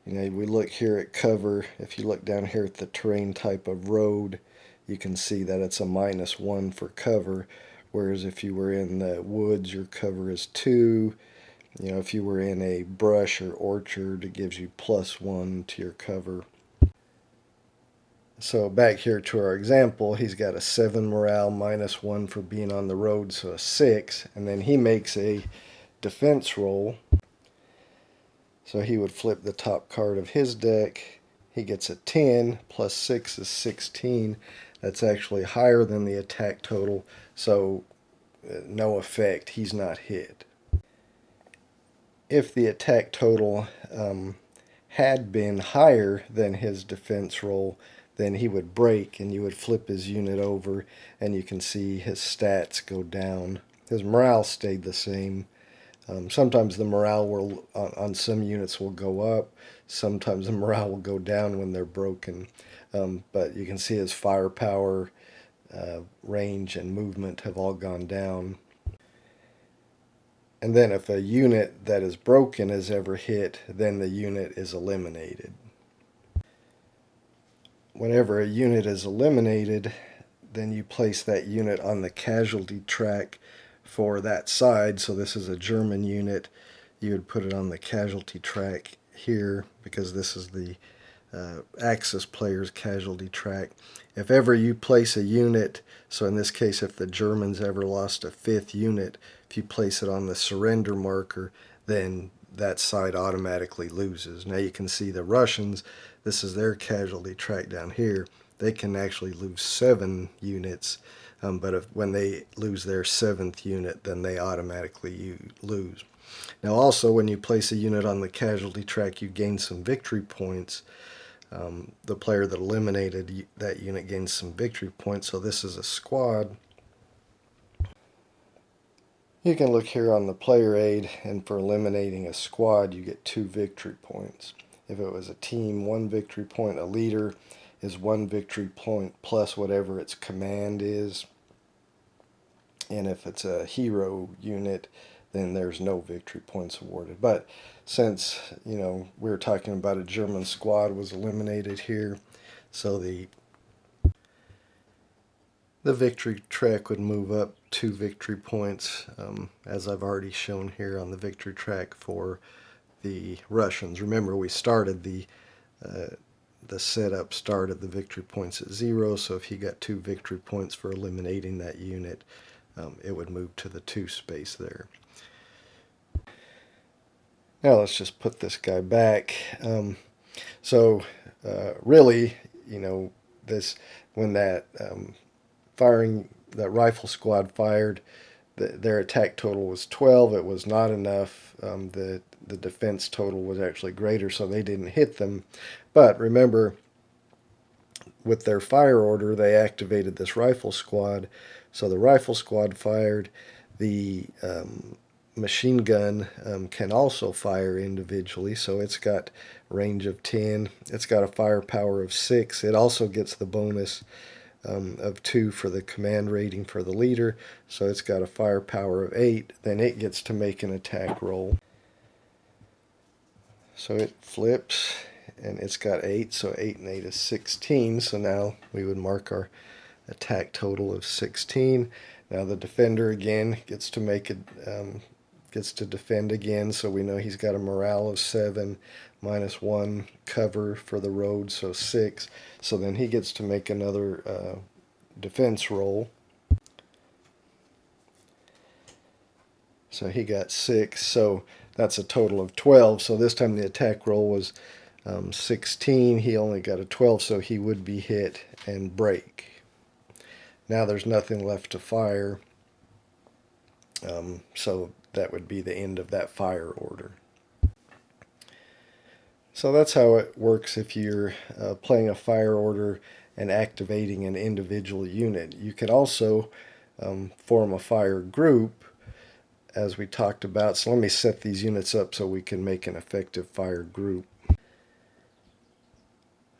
You know, we look here at cover. If you look down here at the terrain type of road, you can see that it's a -1 for cover. Whereas if you were in the woods, your cover is 2. You know, if you were in a brush or orchard, it gives you +1 to your cover. So back here to our example, he's got a 7 morale, -1 for being on the road, so a 6. And then he makes a defense roll. So he would flip the top card of his deck. He gets a 10, plus 6 is 16. That's actually higher than the attack total, so no effect, he's not hit. If the attack total had been higher than his defense roll, then he would break and you would flip his unit over and you can see his stats go down. His morale stayed the same. Sometimes the morale will, on some units will go up. Sometimes the morale will go down when they're broken. But you can see his firepower, range, and movement have all gone down. And then if a unit that is broken is ever hit, then the unit is eliminated. Whenever a unit is eliminated, then you place that unit on the casualty track for that side. So this is a German unit. You would put it on the casualty track here because this is the Axis player's casualty track. If ever you place a unit, so in this case if the Germans ever lost a 5th unit, if you place it on the surrender marker, then that side automatically loses. Now you can see the Russians, this is their casualty track down here. They can actually lose 7 units, but when they lose their 7th unit, then they automatically lose. Now also, when you place a unit on the casualty track, you gain some victory points. The player that eliminated that unit gains some victory points, so this is a squad. You can look here on the player aid, and for eliminating a squad, you get 2 victory points. If it was a team, 1 victory point. A leader is 1 victory point plus whatever its command is. And if it's a hero unit, then there's no victory points awarded. But since, you know, we're talking about a German squad was eliminated here, so the victory track would move up 2 victory points, as I've already shown here on the victory track for the Russians. Remember, we started the setup started the victory points at 0, so if he got 2 victory points for eliminating that unit, it would move to the 2 space there. Now let's just put this guy back. Really, you know, when that that rifle squad fired, their attack total was 12. It was not enough. The defense total was actually greater, so they didn't hit them. But remember, with their fire order, they activated this rifle squad. So the rifle squad fired. The machine gun can also fire individually, so it's got range of 10. It's got a firepower of 6. It also gets the bonus of 2 for the command rating for the leader, so it's got a firepower of 8. Then it gets to make an attack roll. So it flips, and it's got 8, so 8 and 8 is 16. So now we would mark our attack total of 16. Now the defender again gets to make it, gets to defend again, so we know he's got a morale of 7, -1 cover for the road, so 6. So then he gets to make another defense roll. So he got 6, so that's a total of 12. So this time the attack roll was 16. He only got a 12, so he would be hit and break. Now there's nothing left to fire, so that would be the end of that fire order. So that's how it works if you're playing a fire order and activating an individual unit. You can also form a fire group, as we talked about. So let me set these units up so we can make an effective fire group.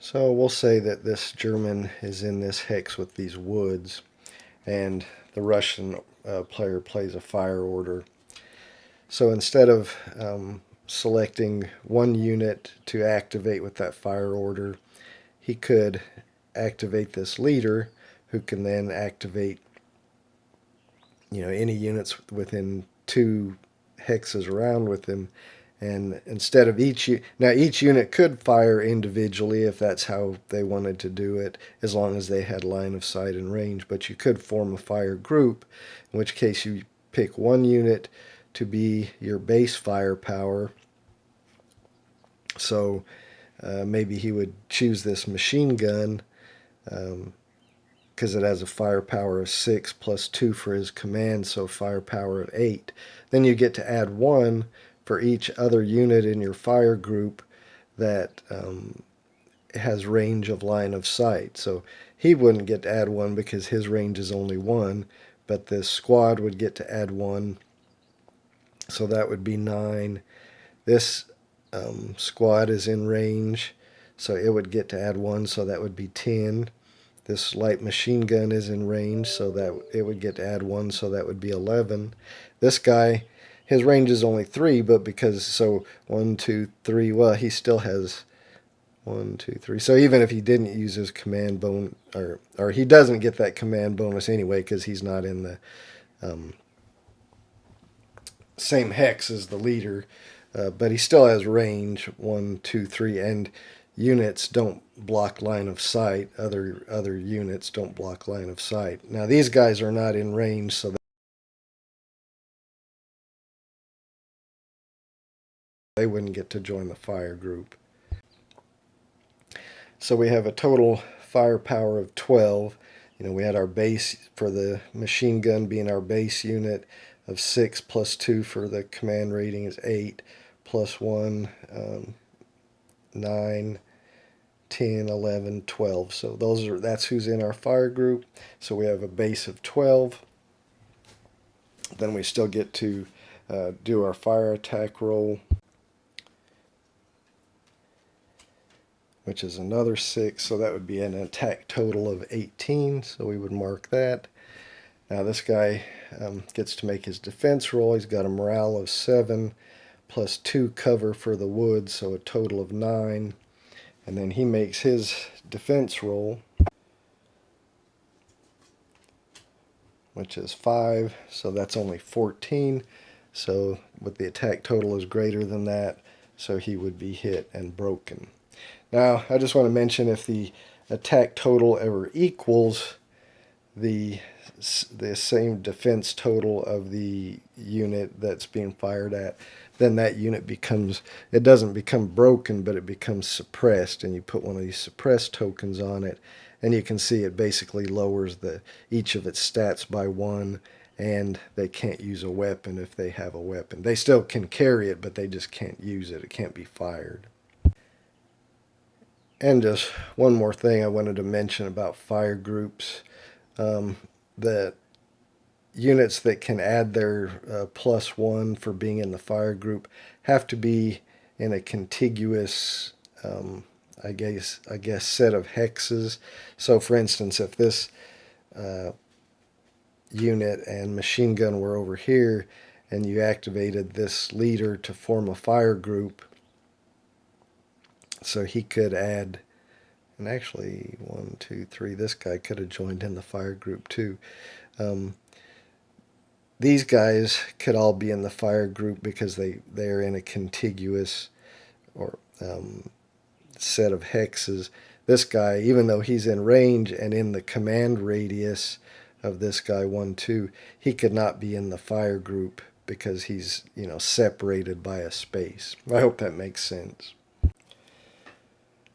So we'll say that this German is in this hex with these woods, and the Russian player plays a fire order. So instead of selecting one unit to activate with that fire order, he could activate this leader, who can then activate any units within 2 hexes around with him. And instead of each unit could fire individually if that's how they wanted to do it, as long as they had line of sight and range. But you could form a fire group, in which case you pick one unit to be your base firepower. So maybe he would choose this machine gun, because it has a firepower of 6 plus 2 for his command, so firepower of 8. Then you get to add 1 for each other unit in your fire group that has range of line of sight. So he wouldn't get to add 1 because his range is only 1, but this squad would get to add 1, so that would be 9. This squad is in range, so it would get to add 1, so that would be 10. This light machine gun is in range, so that it would get to add 1, so that would be 11. This guy, his range is only 3, but so 1, 2, 3, well, he still has 1, 2, 3. So even if he didn't use his command bonus, or he doesn't get that command bonus anyway, because he's not in the same hex as the leader, but he still has range 1, 2, 3, and units don't block line of sight. Other units don't block line of sight. Now these guys are not in range, so they wouldn't get to join the fire group. So we have a total firepower of 12. We had our base for the machine gun being our base unit of 6 plus 2 for the command rating is 8 plus 1, 9, 10, 11, 12. So that's who's in our fire group. So we have a base of 12. Then we still get to do our fire attack roll, which is another 6. So that would be an attack total of 18. So we would mark that. Now this guy gets to make his defense roll. He's got a morale of 7 plus 2 cover for the wood, so a total of 9. And then he makes his defense roll, which is 5, so that's only 14. So with the attack total is greater than that, so he would be hit and broken. Now I just want to mention, if the attack total ever equals the same defense total of the unit that's being fired at, then that unit it doesn't become broken, but it becomes suppressed, and you put one of these suppressed tokens on it, and you can see it basically lowers each of its stats by 1, and they can't use a weapon if they have a weapon. They still can carry it, but they just can't use it. It can't be fired. And just one more thing I wanted to mention about fire groups. The units that can add their +1 for being in the fire group have to be in a contiguous, I guess set of hexes. So for instance, if this unit and machine gun were over here, and you activated this leader to form a fire group, so he could add, and actually 1, 2, 3, this guy could have joined in the fire group too. These guys could all be in the fire group because they're in a contiguous or set of hexes. This guy, even though he's in range and in the command radius of this guy 1, 2, he could not be in the fire group because he's separated by a space. I hope that makes sense.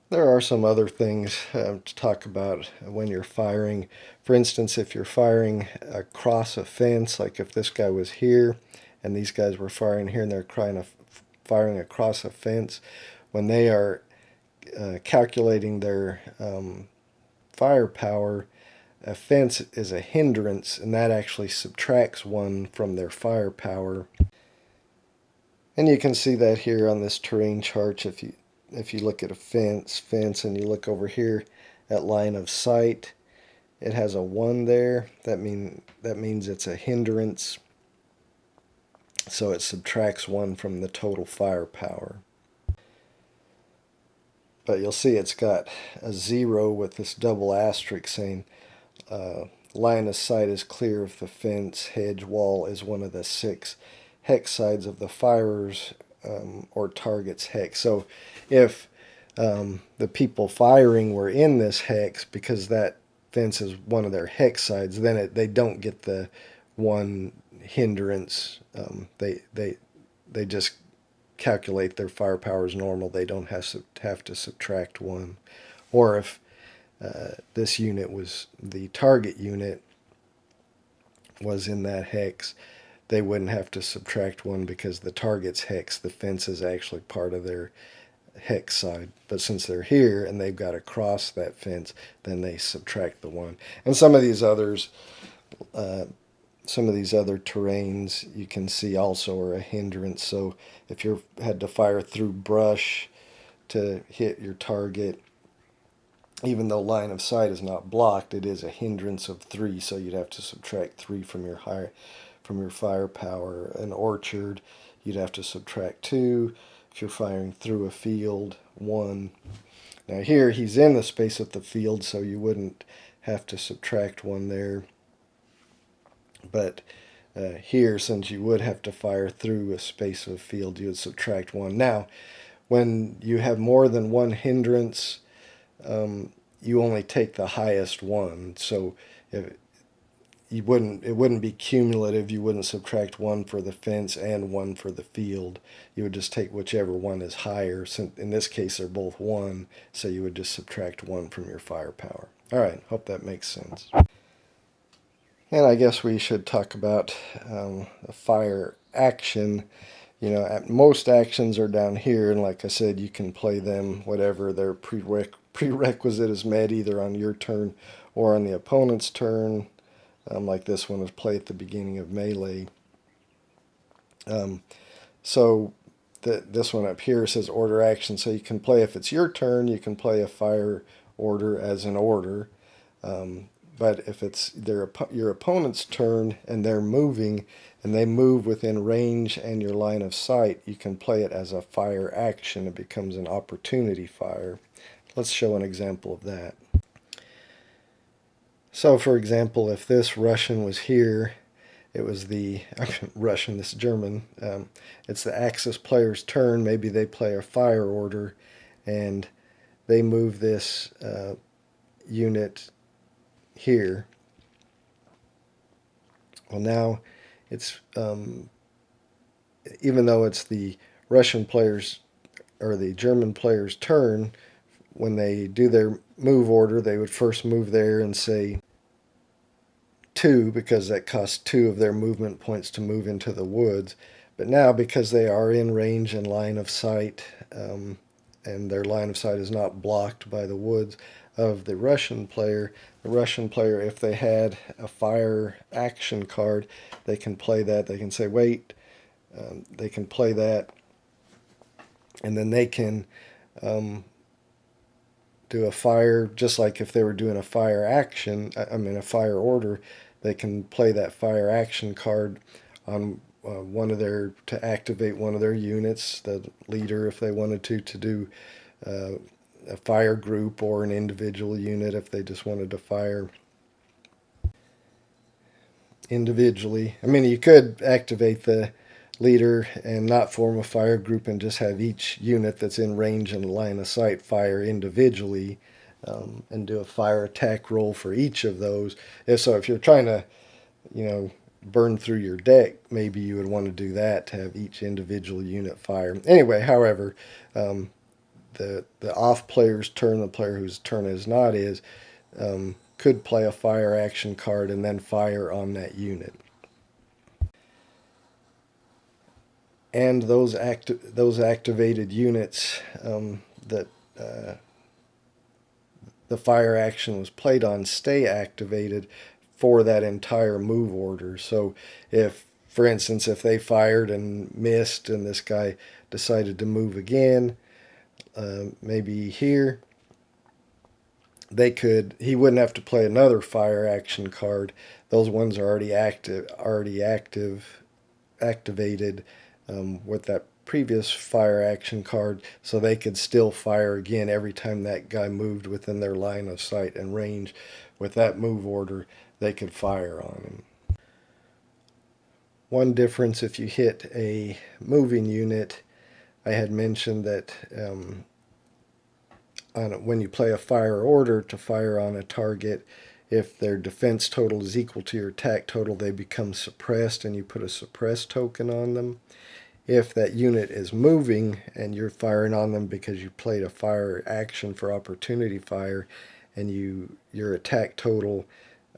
There are some other things to talk about when you're firing. For instance, if you're firing across a fence, like if this guy was here and these guys were firing here and they're firing across a fence, when they are calculating their firepower, a fence is a hindrance, and that actually subtracts 1 from their firepower. And you can see that here on this terrain chart. if you look at a fence, and you look over here at line of sight, it has a 1 there. That means it's a hindrance. So it subtracts 1 from the total firepower. But you'll see it's got a 0 with this double asterisk saying line of sight is clear if the fence, hedge, wall is one of the 6 hex sides of the firer's or target's hex. So if the people firing were in this hex, because that fence is one of their hex sides, then they don't get the 1 hindrance. They just calculate their firepower as normal. They don't have to subtract 1. Or if this unit was the target unit was in that hex, they wouldn't have to subtract 1 because the target's hex, the fence, is actually part of their hex side. But since they're here and they've got to cross that fence, then they subtract the 1. And some of these other terrains you can see also are a hindrance. So if you had to fire through brush to hit your target, even though line of sight is not blocked, it is a hindrance of 3, so you'd have to subtract 3 from your firepower. An orchard, you'd have to subtract 2. If you're firing through a field, 1. Now here he's in the space of the field, so you wouldn't have to subtract 1 there. But here, since you would have to fire through a space of field, you would subtract 1. Now, when you have more than 1 hindrance, you only take the highest one. So it wouldn't be cumulative. You wouldn't subtract 1 for the fence and 1 for the field. You would just take whichever one is higher. So in this case, they're both 1, so you would just subtract 1 from your firepower. All right, hope that makes sense. And I guess we should talk about a fire action. Most actions are down here, and like I said, you can play them whatever their prerequisite is met, either on your turn or on the opponent's turn. Like this one is play at the beginning of melee. So this one up here says order action, so you can play, if it's your turn, you can play a fire order as an order. But if it's your opponent's turn and they're moving and they move within range and your line of sight, you can play it as a fire action. It becomes an opportunity fire. Let's show an example of that. So for example, if this Russian was here, it was the this German, it's the Axis player's turn. Maybe they play a fire order and they move this unit here. Well, now it's even though it's the Russian player's or the German player's turn, when they do their move order, they would first move there and say 2, because that costs 2 of their movement points to move into the woods. But now, because they are in range and line of sight, and their line of sight is not blocked by the woods of the Russian player, if they had a fire action card, they can play that. They can say, wait, they can play that, and then they can do a fire, just like if they were doing a fire action, a fire order, they can play that fire action card on to activate one of their units, the leader if they wanted to do a fire group, or an individual unit if they just wanted to fire individually. You could activate the leader and not form a fire group and just have each unit that's in range and line of sight fire individually, and do a fire attack roll for each of those. If you're trying to, burn through your deck, maybe you would want to do that, to have each individual unit fire. Anyway, however, the off player's turn, the player whose turn is not could play a fire action card and then fire on that unit. And those activated units that the fire action was played on stay activated for that entire move order. So if, for instance, if they fired and missed and this guy decided to move again, maybe here, he wouldn't have to play another fire action card. Those ones are already activated with that previous fire action card, so they could still fire again every time that guy moved within their line of sight and range. With that move order, they could fire on him. One difference, if you hit a moving unit, I had mentioned that when you play a fire order to fire on a target, if their defense total is equal to your attack total, they become suppressed and you put a suppressed token on them. If that unit is moving and you're firing on them because you played a fire action for opportunity fire, and your attack total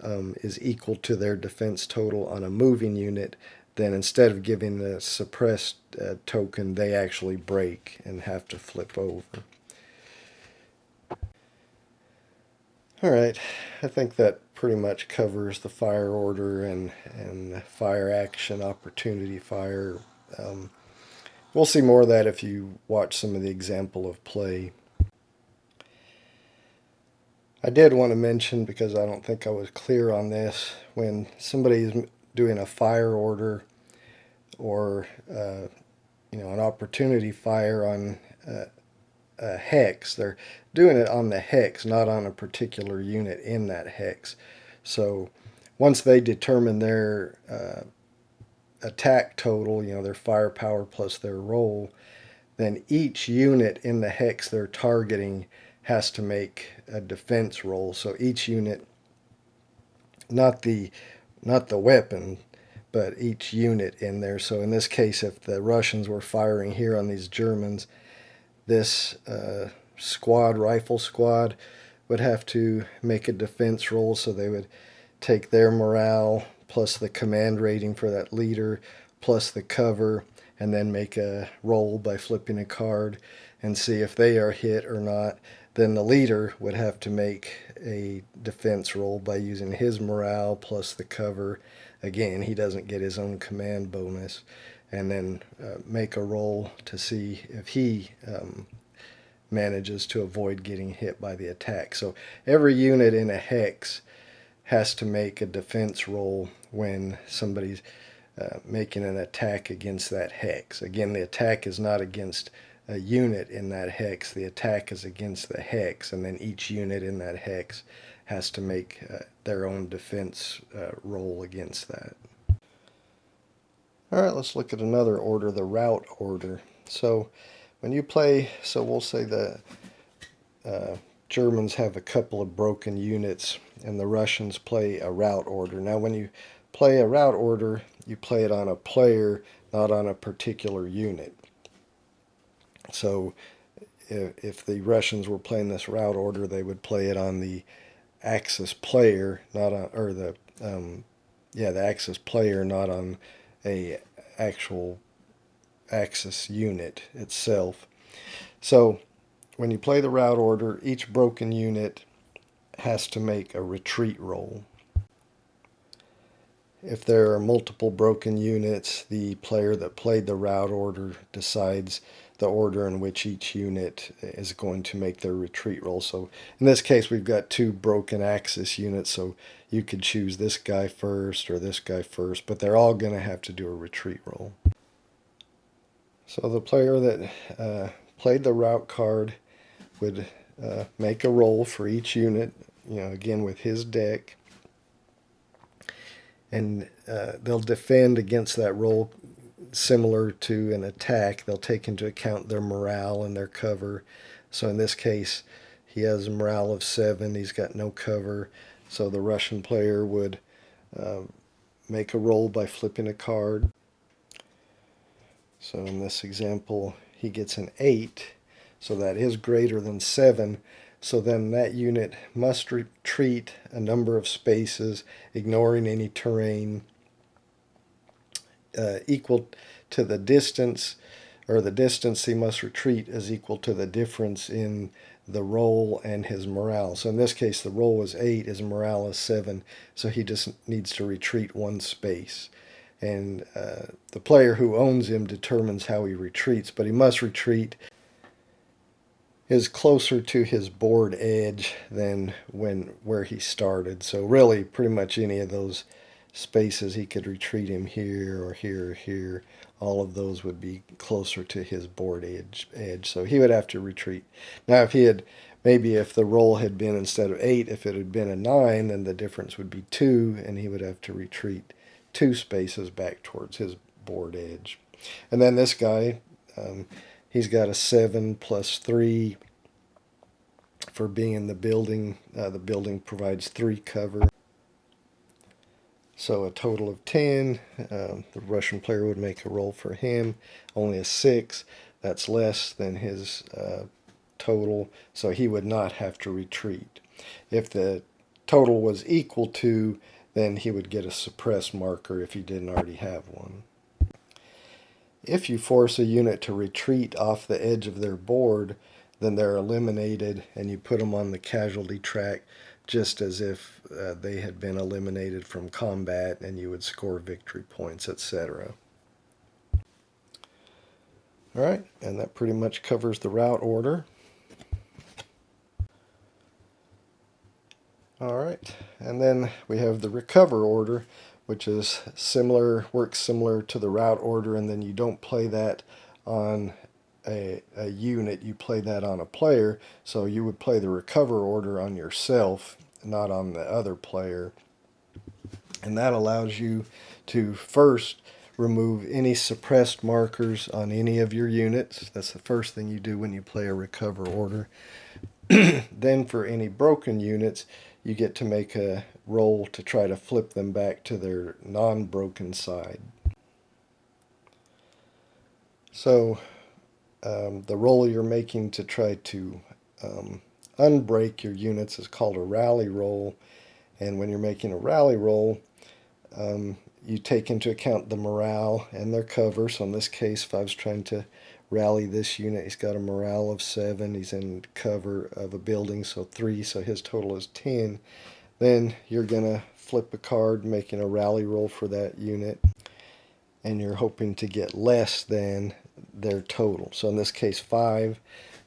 is equal to their defense total on a moving unit, then instead of giving the suppressed token, they actually break and have to flip over. Alright, I think that pretty much covers the fire order and fire action, opportunity fire. We'll see more of that if you watch some of the example of play. I did want to mention, because I don't think I was clear on this, when somebody's doing a fire order or an opportunity fire on a hex, they're doing it on the hex, not on a particular unit in that hex. So once they determine their attack total, their firepower plus their roll, then each unit in the hex they're targeting has to make a defense roll. So each unit, not the weapon, but each unit in there. So in this case, if the Russians were firing here on these Germans, this rifle squad, would have to make a defense roll. So they would take their morale plus the command rating for that leader plus the cover, and then make a roll by flipping a card and see if they are hit or not. Then the leader would have to make a defense roll by using his morale plus the cover. Again, he doesn't get his own command bonus. And then make a roll to see if he manages to avoid getting hit by the attack. So every unit in a hex has to make a defense roll when somebody's making an attack against that hex. Again, the attack is not against a unit in that hex. The attack is against the hex, and then each unit in that hex has to make their own defense roll against that. All right, let's look at another order, the rout order. So when you play, so we'll say the Germans have a couple of broken units and the Russians play a rout order. Now when you play a rout order, you play it on a player, not on a particular unit. So if the Russians were playing this rout order, they would play it on the Axis player, not on, or the Axis player, not on a actual Axis unit itself. So when you play the rout order, each broken unit has to make a retreat roll. If there are multiple broken units, the player that played the rout order decides the order in which each unit is going to make their retreat roll. So in this case, we've got two broken Axis units, so you could choose this guy first or this guy first, but they're all going to have to do a retreat roll. So the player that played the rout card would make a roll for each unit, again with his deck, and they'll defend against that roll similar to an attack. They'll take into account their morale and their cover. So in this case, he has a morale of 7. He's got no cover. So the Russian player would make a roll by flipping a card. So in this example, he gets an 8. So that is greater than 7. So then that unit must retreat a number of spaces, ignoring any terrain, equal to the distance, or the distance he must retreat is equal to the difference in the roll and his morale. So in this case, the roll was 8, his morale is 7, so he just needs to retreat 1 space. And the player who owns him determines how he retreats, but he must retreat is closer to his board edge than where he started. So really, pretty much any of those spaces, he could retreat him here or here or here. All of those would be closer to his board edge. So he would have to retreat. Now, if he had, maybe if the roll had been instead of 8, if it had been a 9, then the difference would be 2, and he would have to retreat 2 spaces back towards his board edge. And then this guy, he's got a 7 plus 3 for being in the building. The building provides 3 cover. So a total of 10. The Russian player would make a roll for him. Only a 6. That's less than his total, so he would not have to retreat. If the total was equal to, then he would get a suppress marker if he didn't already have one. If you force a unit to retreat off the edge of their board, then they're eliminated and you put them on the casualty track just as if they had been eliminated from combat, and you would score victory points, etc. Alright, and that pretty much covers the route order. Alright, and then we have the recover order, which is similar, works similar to the route order, and then you don't play that on a unit, you play that on a player. So you would play the recover order on yourself, not on the other player. And that allows you to first remove any suppressed markers on any of your units. That's the first thing you do when you play a recover order. Then for any broken units, you get to make a roll to try to flip them back to their non-broken side. So the roll you're making to try to unbreak your units is called a rally roll. And when you're making a rally roll, you take into account the morale and their cover. So in this case, if I was trying to rally this unit, he's got a morale of 7. He's in cover of a building, so 3. So his total is 10. Then you're going to flip a card, making a rally roll for that unit. And you're hoping to get less than their total. So in this case, 5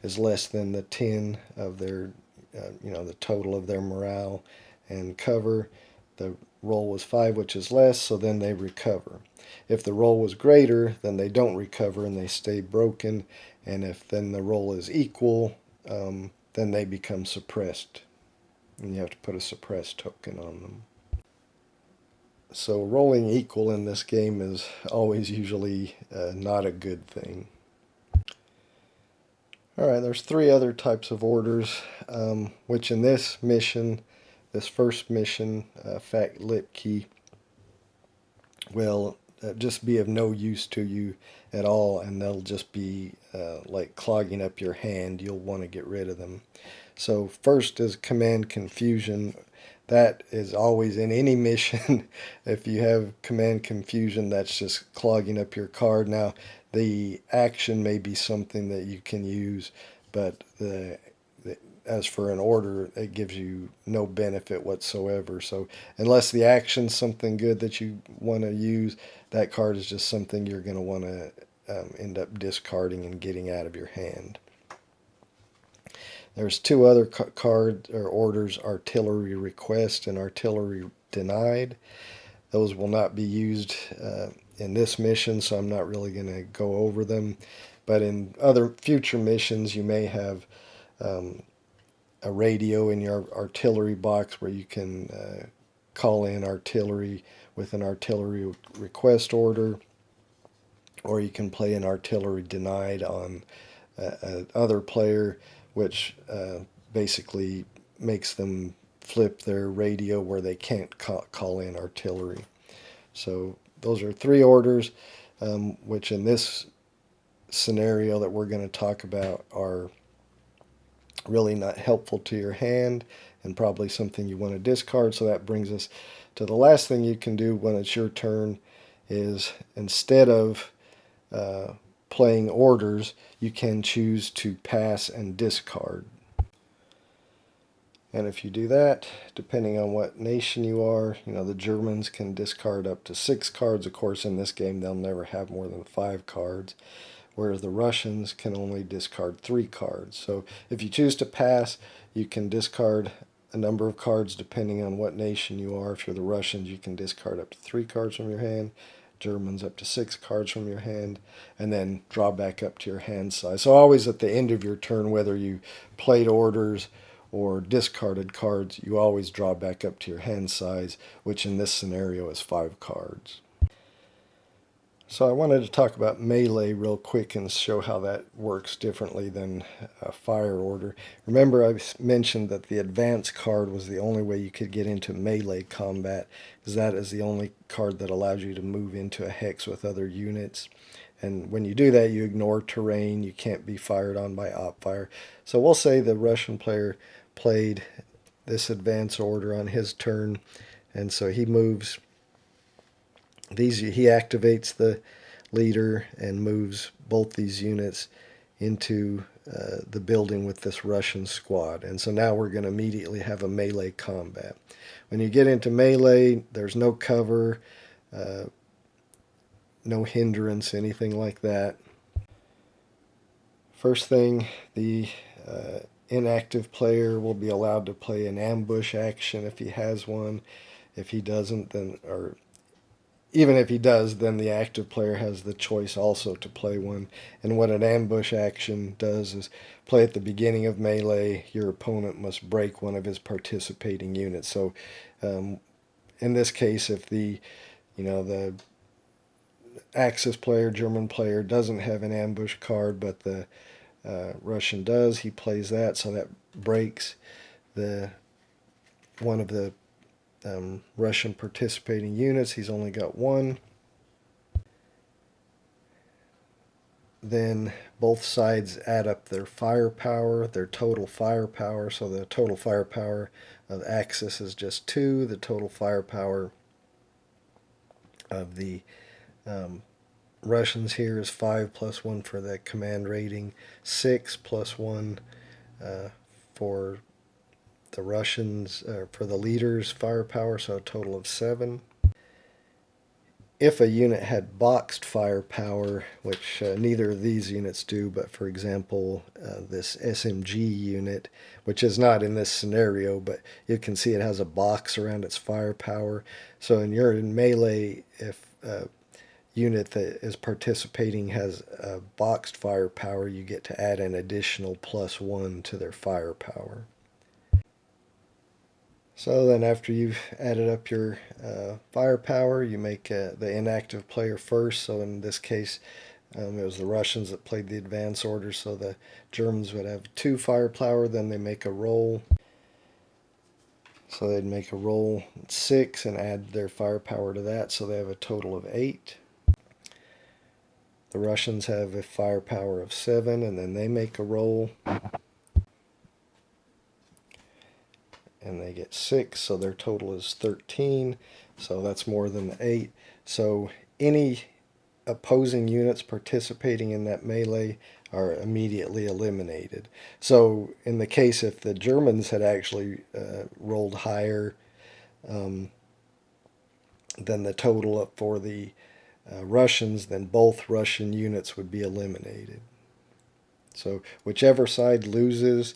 is less than the 10 of their, the total of their morale and cover. The roll was 5, which is less, so then they recover. If the roll was greater, then they don't recover and they stay broken. And if then the roll is equal, then they become suppressed. And you have to put a suppressed token on them. So rolling equal in this game is always usually not a good thing. Alright, there's 3 other types of orders, which in this mission, this first mission, Fat Lipke, will just be of no use to you at all, and they'll just be like clogging up your hand. You'll want to get rid of them. So first is Command Confusion. That is always in any mission. If you have Command Confusion, that's just clogging up your card. Now, the action may be something that you can use, but as for an order, it gives you no benefit whatsoever. So unless the action's something good that you want to use, that card is just something you're going to want to end up discarding and getting out of your hand. There's 2 other cards or orders, Artillery Request and Artillery Denied. Those will not be used in this mission, so I'm not really going to go over them. But in other future missions, you may have a radio in your artillery box where you can call in artillery with an artillery request order, or you can play an artillery denied on other player, which basically makes them flip their radio where they can't call in artillery. So those are 3 orders, which in this scenario that we're going to talk about are really not helpful to your hand and probably something you want to discard. So that brings us to the last thing you can do when it's your turn is, instead of playing orders, you can choose to pass and discard. And if you do that, depending on what nation you are, the Germans can discard up to 6 cards. Of course, in this game, they'll never have more than 5 cards. whereas the Russians can only discard 3 cards. So if you choose to pass, you can discard a number of cards depending on what nation you are. If you're the Russians, you can discard up to 3 cards from your hand. Germans up to 6 cards from your hand, and then draw back up to your hand size. So always at the end of your turn, whether you played orders or discarded cards, you always draw back up to your hand size, which in this scenario is 5 cards. So I wanted to talk about melee real quick and show how that works differently than a fire order. Remember, I mentioned that the advance card was the only way you could get into melee combat, because that is the only card that allows you to move into a hex with other units. And when you do that, you ignore terrain. You can't be fired on by op fire. So we'll say the Russian player played this advance order on his turn, and so he moves he activates the leader and moves both these units into the building with this Russian squad. And so now we're going to immediately have a melee combat. When you get into melee, there's no cover, no hindrance, anything like that. First thing, the inactive player will be allowed to play an ambush action if he has one. If he doesn't, then, or even if he does, then the active player has the choice also to play one. And what an ambush action does is play at the beginning of melee. Your opponent must break one of his participating units. So in this case, if the Axis player, German player, doesn't have an ambush card, but the Russian does, he plays that, so that breaks one of the Russian participating units. He's only got one. Then both sides add up their firepower, their total firepower. So the total firepower of Axis is just 2. The total firepower of the Russians here is 5 plus 1 for the command rating, 6 plus 1 for the Russians, for the leader's firepower, so a total of 7. If a unit had boxed firepower, which neither of these units do, but for example, this SMG unit, which is not in this scenario, but you can see it has a box around its firepower. So when you're in melee, if a unit that is participating has a boxed firepower, you get to add an additional +1 to their firepower. So then after you've added up your firepower, you make the inactive player first. So in this case, it was the Russians that played the advance order, so the Germans would have 2 firepower, then they make a roll. So they'd make a roll 6 and add their firepower to that, so they have a total of 8. The Russians have a firepower of 7, and then they make a roll. And they get 6, so their total is 13, so that's more than 8. So any opposing units participating in that melee are immediately eliminated. So in the case if the Germans had actually rolled higher than the total for the Russians, then both Russian units would be eliminated. So whichever side loses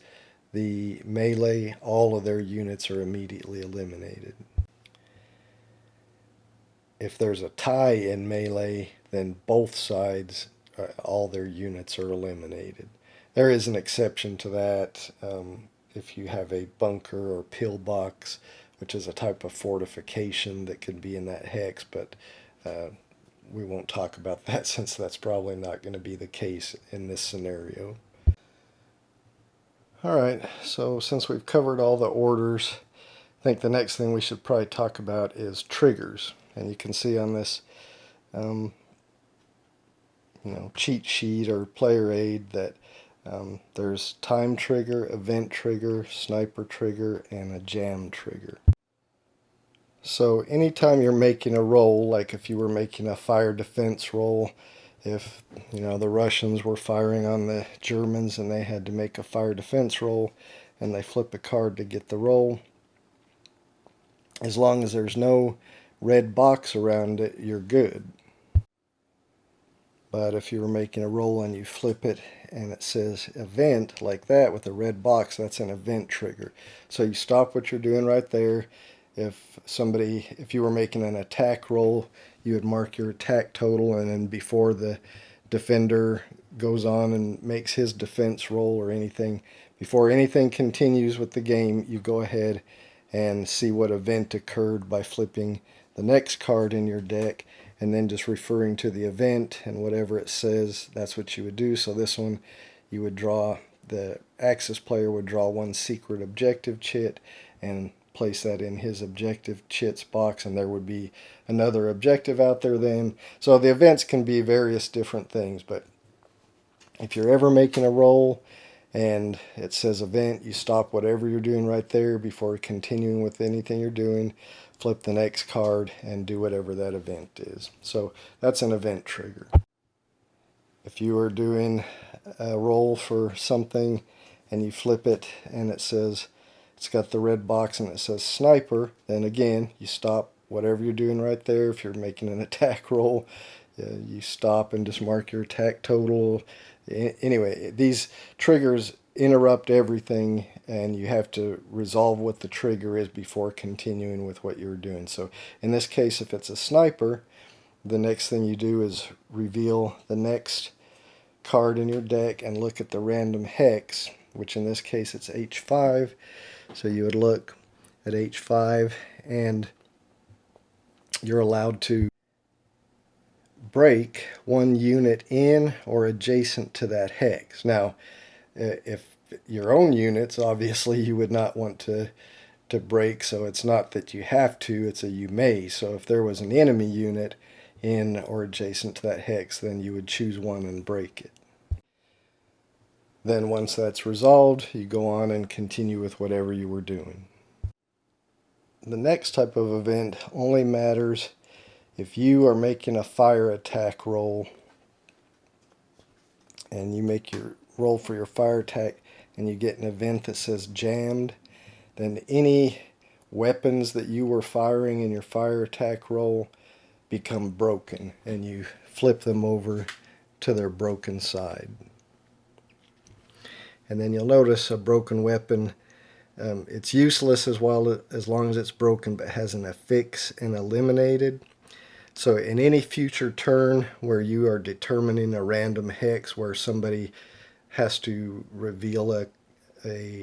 the melee, all of their units are immediately eliminated. If there's a tie in melee, then both sides, all their units are eliminated. There is an exception to that if you have a bunker or pillbox, which is a type of fortification that can be in that hex, but we won't talk about that since that's probably not going to be the case in this scenario. Alright, so since we've covered all the orders, I think the next thing we should probably talk about is triggers. And you can see on this cheat sheet or player aid that there's time trigger, event trigger, sniper trigger, and a jam trigger. So anytime you're making a roll, like if you were making a fire defense roll, if the Russians were firing on the Germans and they had to make a fire defense roll and they flip a card to get the roll, as long as there's no red box around it, you're good. But if you were making a roll and you flip it and it says event like that with a red box, that's an event trigger. So you stop what you're doing right there. If you were making an attack roll, you would mark your attack total, and then before the defender goes on and makes his defense roll or anything, before anything continues with the game, you go ahead and see what event occurred by flipping the next card in your deck and then just referring to the event, and whatever it says, that's what you would do. So this one, you would draw, the Axis player would draw one secret objective chit and place that in his objective chits box, and there would be another objective out there then. So the events can be various different things, but if you're ever making a roll and it says event, you stop whatever you're doing right there before continuing with anything you're doing, flip the next card, and do whatever that event is. So that's an event trigger. If you are doing a roll for something and you flip it and it says, it's got the red box and it says sniper, then again, you stop whatever you're doing right there. If you're making an attack roll, you stop and just mark your attack total. Anyway, these triggers interrupt everything, and you have to resolve what the trigger is before continuing with what you're doing. So in this case, if it's a sniper, the next thing you do is reveal the next card in your deck and look at the random hex, which in this case it's H5. So you would look at H5, and you're allowed to break one unit in or adjacent to that hex. Now, if your own units, obviously you would not want to break, so it's not that you have to, it's a you may. So if there was an enemy unit in or adjacent to that hex, then you would choose one and break it. Then once that's resolved, you go on and continue with whatever you were doing. The next type of event only matters if you are making a fire attack roll and you make your roll for your fire attack and you get an event that says jammed, then any weapons that you were firing in your fire attack roll become broken, and you flip them over to their broken side. And then you'll notice a broken weapon, it's useless as long as it's broken, but has an affix and eliminated. So in any future turn where you are determining a random hex where somebody has to reveal a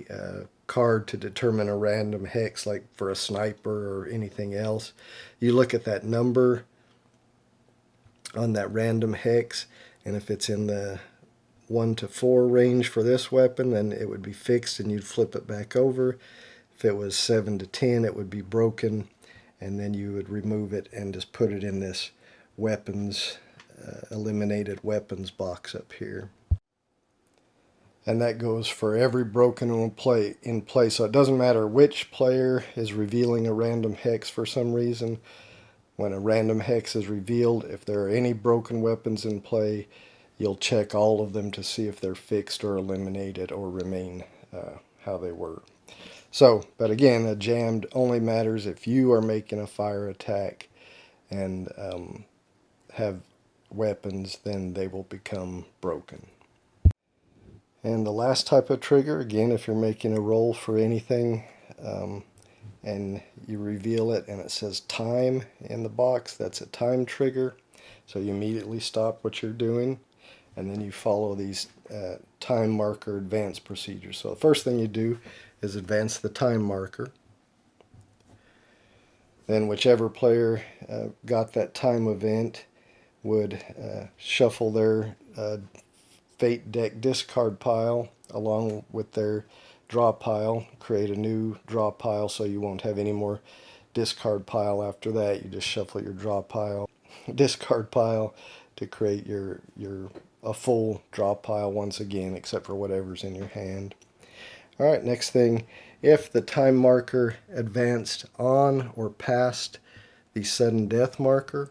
card to determine a random hex, like for a sniper or anything else, you look at that number on that random hex, and if it's in the 1 to 4 range for this weapon, then it would be fixed and you'd flip it back over. If it was 7 to 10, it would be broken, and then you would remove it and just put it in this weapons, eliminated weapons box up here. And that goes for every broken in play. So it doesn't matter which player is revealing a random hex for some reason. When a random hex is revealed, if there are any broken weapons in play, you'll check all of them to see if they're fixed or eliminated or remain how they were. So, but again, a jammed only matters if you are making a fire attack and have weapons, then they will become broken. And the last type of trigger, again, if you're making a roll for anything and you reveal it and it says time in the box, that's a time trigger. So you immediately stop what you're doing, and then you follow these time marker advance procedures. So the first thing you do is advance the time marker. Then whichever player got that time event would shuffle their Fate deck discard pile along with their draw pile, create a new draw pile so you won't have any more discard pile after that. You just shuffle your draw pile, discard pile to create a full draw pile once again, except for whatever's in your hand. Alright, next thing, if the time marker advanced on or past the sudden death marker,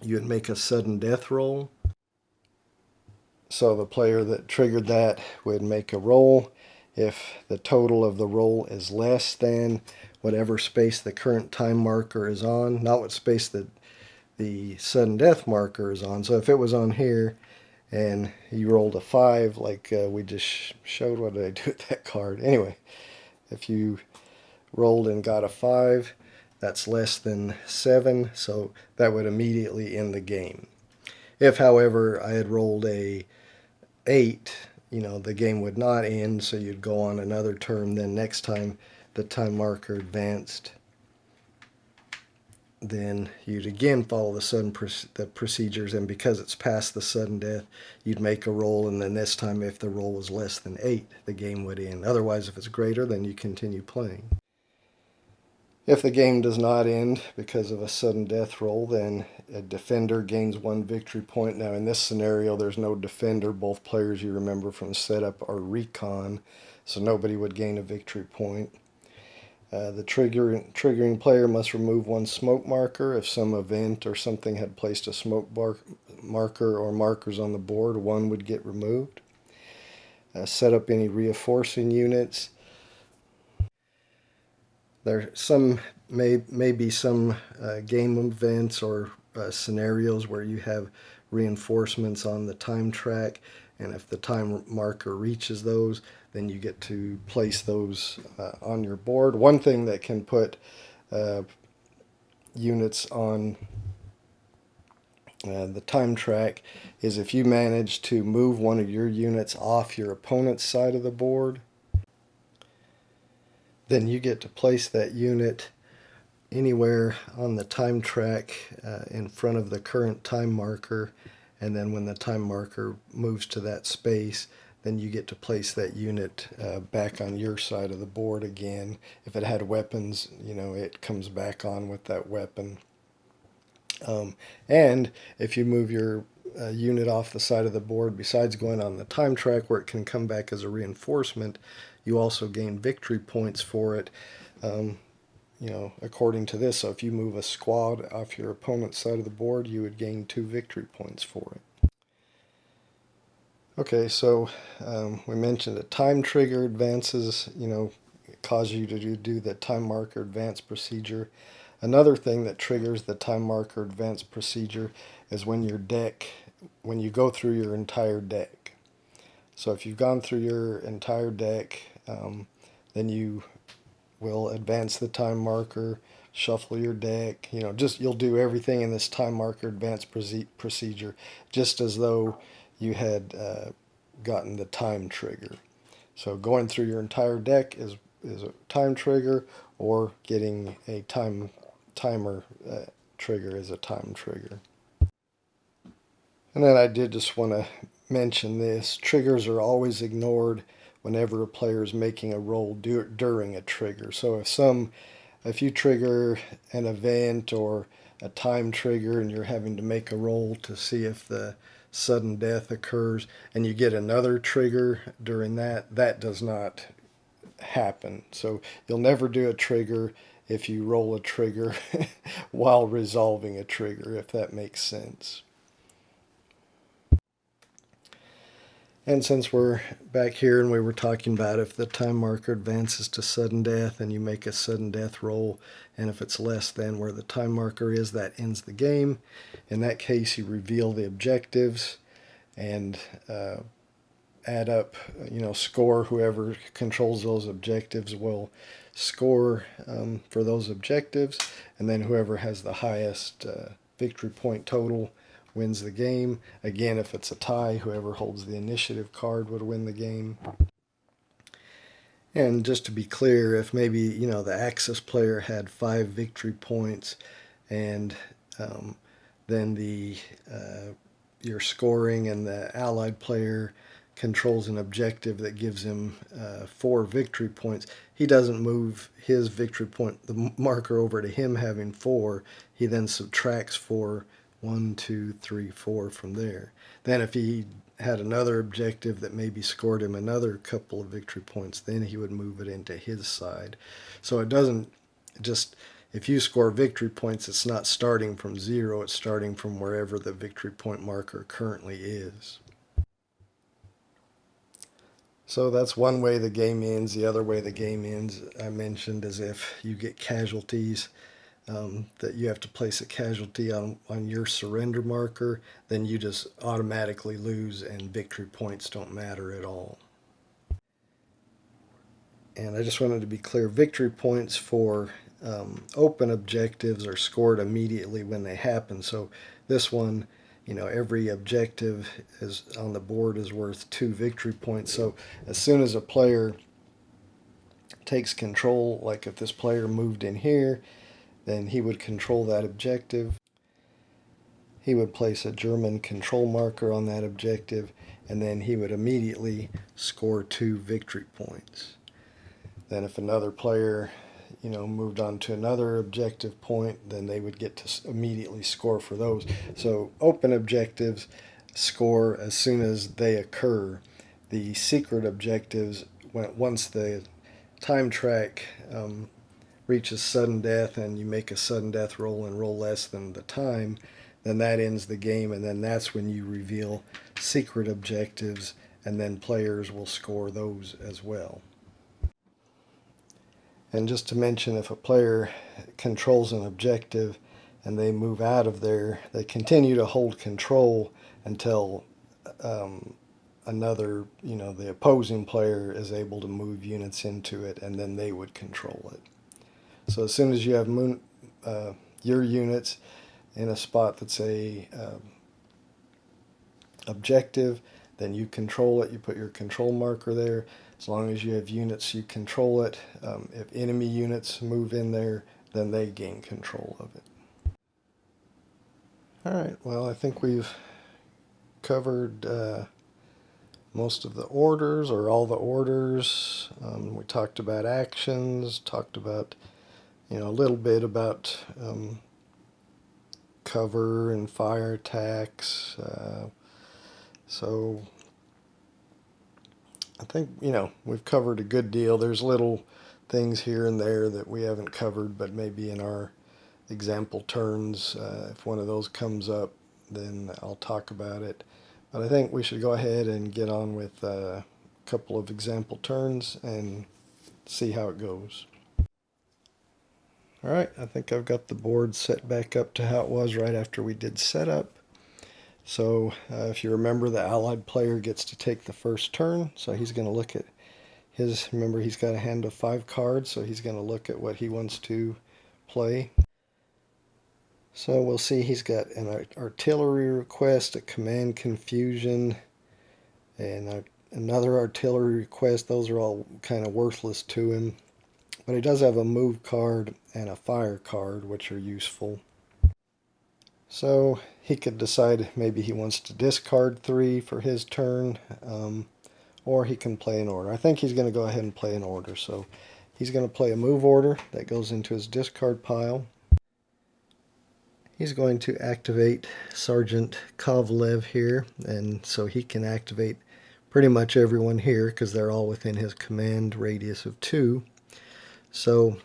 you would make a sudden death roll. So the player that triggered that would make a roll. If the total of the roll is less than whatever space the current time marker is on, not what space the the sudden death marker is on. So if it was on here and you rolled a 5, like we just showed, what did I do with that card? Anyway, if you rolled and got a 5, that's less than 7, so that would immediately end the game. If, however, I had rolled a 8, the game would not end, so you'd go on another turn. Then next time the time marker advanced, then you'd again follow the procedures, and because it's past the sudden death, you'd make a roll, and then this time if the roll was less than 8, the game would end. Otherwise, if it's greater, then you continue playing. If the game does not end because of a sudden death roll, then a defender gains 1 victory point. Now in this scenario, there's no defender. Both players, you remember from the setup, are recon, so nobody would gain a victory point. The triggering player must remove 1 smoke marker. If some event or something had placed a smoke marker or markers on the board, 1 would get removed. Set up any reinforcing units. There may be some game events or scenarios where you have reinforcements on the time track, and if the time marker reaches those, then you get to place those on your board. One thing that can put units on the time track is if you manage to move one of your units off your opponent's side of the board, then you get to place that unit anywhere on the time track in front of the current time marker, and then when the time marker moves to that space, then you get to place that unit back on your side of the board again. If it had weapons, it comes back on with that weapon. And if you move your unit off the side of the board, besides going on the time track where it can come back as a reinforcement, you also gain victory points for it, according to this. So if you move a squad off your opponent's side of the board, you would gain 2 victory points for it. Okay, so we mentioned that time trigger advances, cause you to do the time marker advance procedure. Another thing that triggers the time marker advance procedure is when you go through your entire deck. So if you've gone through your entire deck, then you will advance the time marker, shuffle your deck, you'll do everything in this time marker advance procedure just as though you had gotten the time trigger. So going through your entire deck is a time trigger, or getting a timer trigger is a time trigger. And then I did just want to mention this. Triggers are always ignored whenever a player is making a roll during a trigger. So if you trigger an event or a time trigger and you're having to make a roll to see if the sudden death occurs and you get another trigger during that does not happen. So you'll never do a trigger if you roll a trigger while resolving a trigger, if that makes sense. And since we're back here and we were talking about if the time marker advances to sudden death and you make a sudden death roll, and if it's less than where the time marker is, that ends the game. In that case, you reveal the objectives and add up, score. Whoever controls those objectives will score for those objectives, and then whoever has the highest victory point total wins the game. Again, if it's a tie, whoever holds the initiative card would win the game. And just to be clear, if maybe, the Axis player had 5 victory points, and then your scoring, and the Allied player controls an objective that gives him 4 victory points, he doesn't move his victory point, the marker, over to him having 4. He then subtracts 4, 1, 2, 3, 4 from there. Then if he had another objective that maybe scored him another couple of victory points, then he would move it into his side. So it doesn't just, if you score victory points, it's not starting from 0, it's starting from wherever the victory point marker currently is. So that's one way the game ends. The other way the game ends, I mentioned, is if you get casualties. that you have to place a casualty on your surrender marker, then you just automatically lose and victory points don't matter at all. And I just wanted to be clear, victory points for open objectives are scored immediately when they happen. So this one, every objective is on the board is worth 2 victory points. So as soon as a player takes control, like if this player moved in here, then he would control that objective. He would place a German control marker on that objective, and then he would immediately score 2 victory points. Then if another player, moved on to another objective point, then they would get to immediately score for those. So open objectives score as soon as they occur. The secret objectives, once the time track reaches sudden death and you make a sudden death roll and roll less than the time, then that ends the game, and then that's when you reveal secret objectives, and then players will score those as well. And just to mention, if a player controls an objective and they move out of there, they continue to hold control until another, the opposing player is able to move units into it, and then they would control it. So as soon as you have your units in a spot that's a objective, then you control it. You put your control marker there. As long as you have units, you control it. If enemy units move in there, then they gain control of it. All right, well, I think we've covered most of the orders, or all the orders. We talked about actions, talked about, a little bit about cover and fire attacks. So I think, we've covered a good deal. There's little things here and there that we haven't covered, but maybe in our example turns, if one of those comes up, then I'll talk about it. But I think we should go ahead and get on with a couple of example turns and see how it goes. All right, I think I've got the board set back up to how it was right after we did setup. So if you remember, the allied player gets to take the first turn, so he's going to look at his, remember he's got a hand of 5 cards, so he's going to look at what he wants to play. So we'll see he's got an artillery request, a command confusion, and another artillery request. Those are all kind of worthless to him. But he does have a move card and a fire card, which are useful. So he could decide maybe he wants to discard 3 for his turn, or he can play an order. I think he's going to go ahead and play an order. So he's going to play a move order that goes into his discard pile. He's going to activate Sergeant Kovalev here, and so he can activate pretty much everyone here because they're all within his command radius of 2. So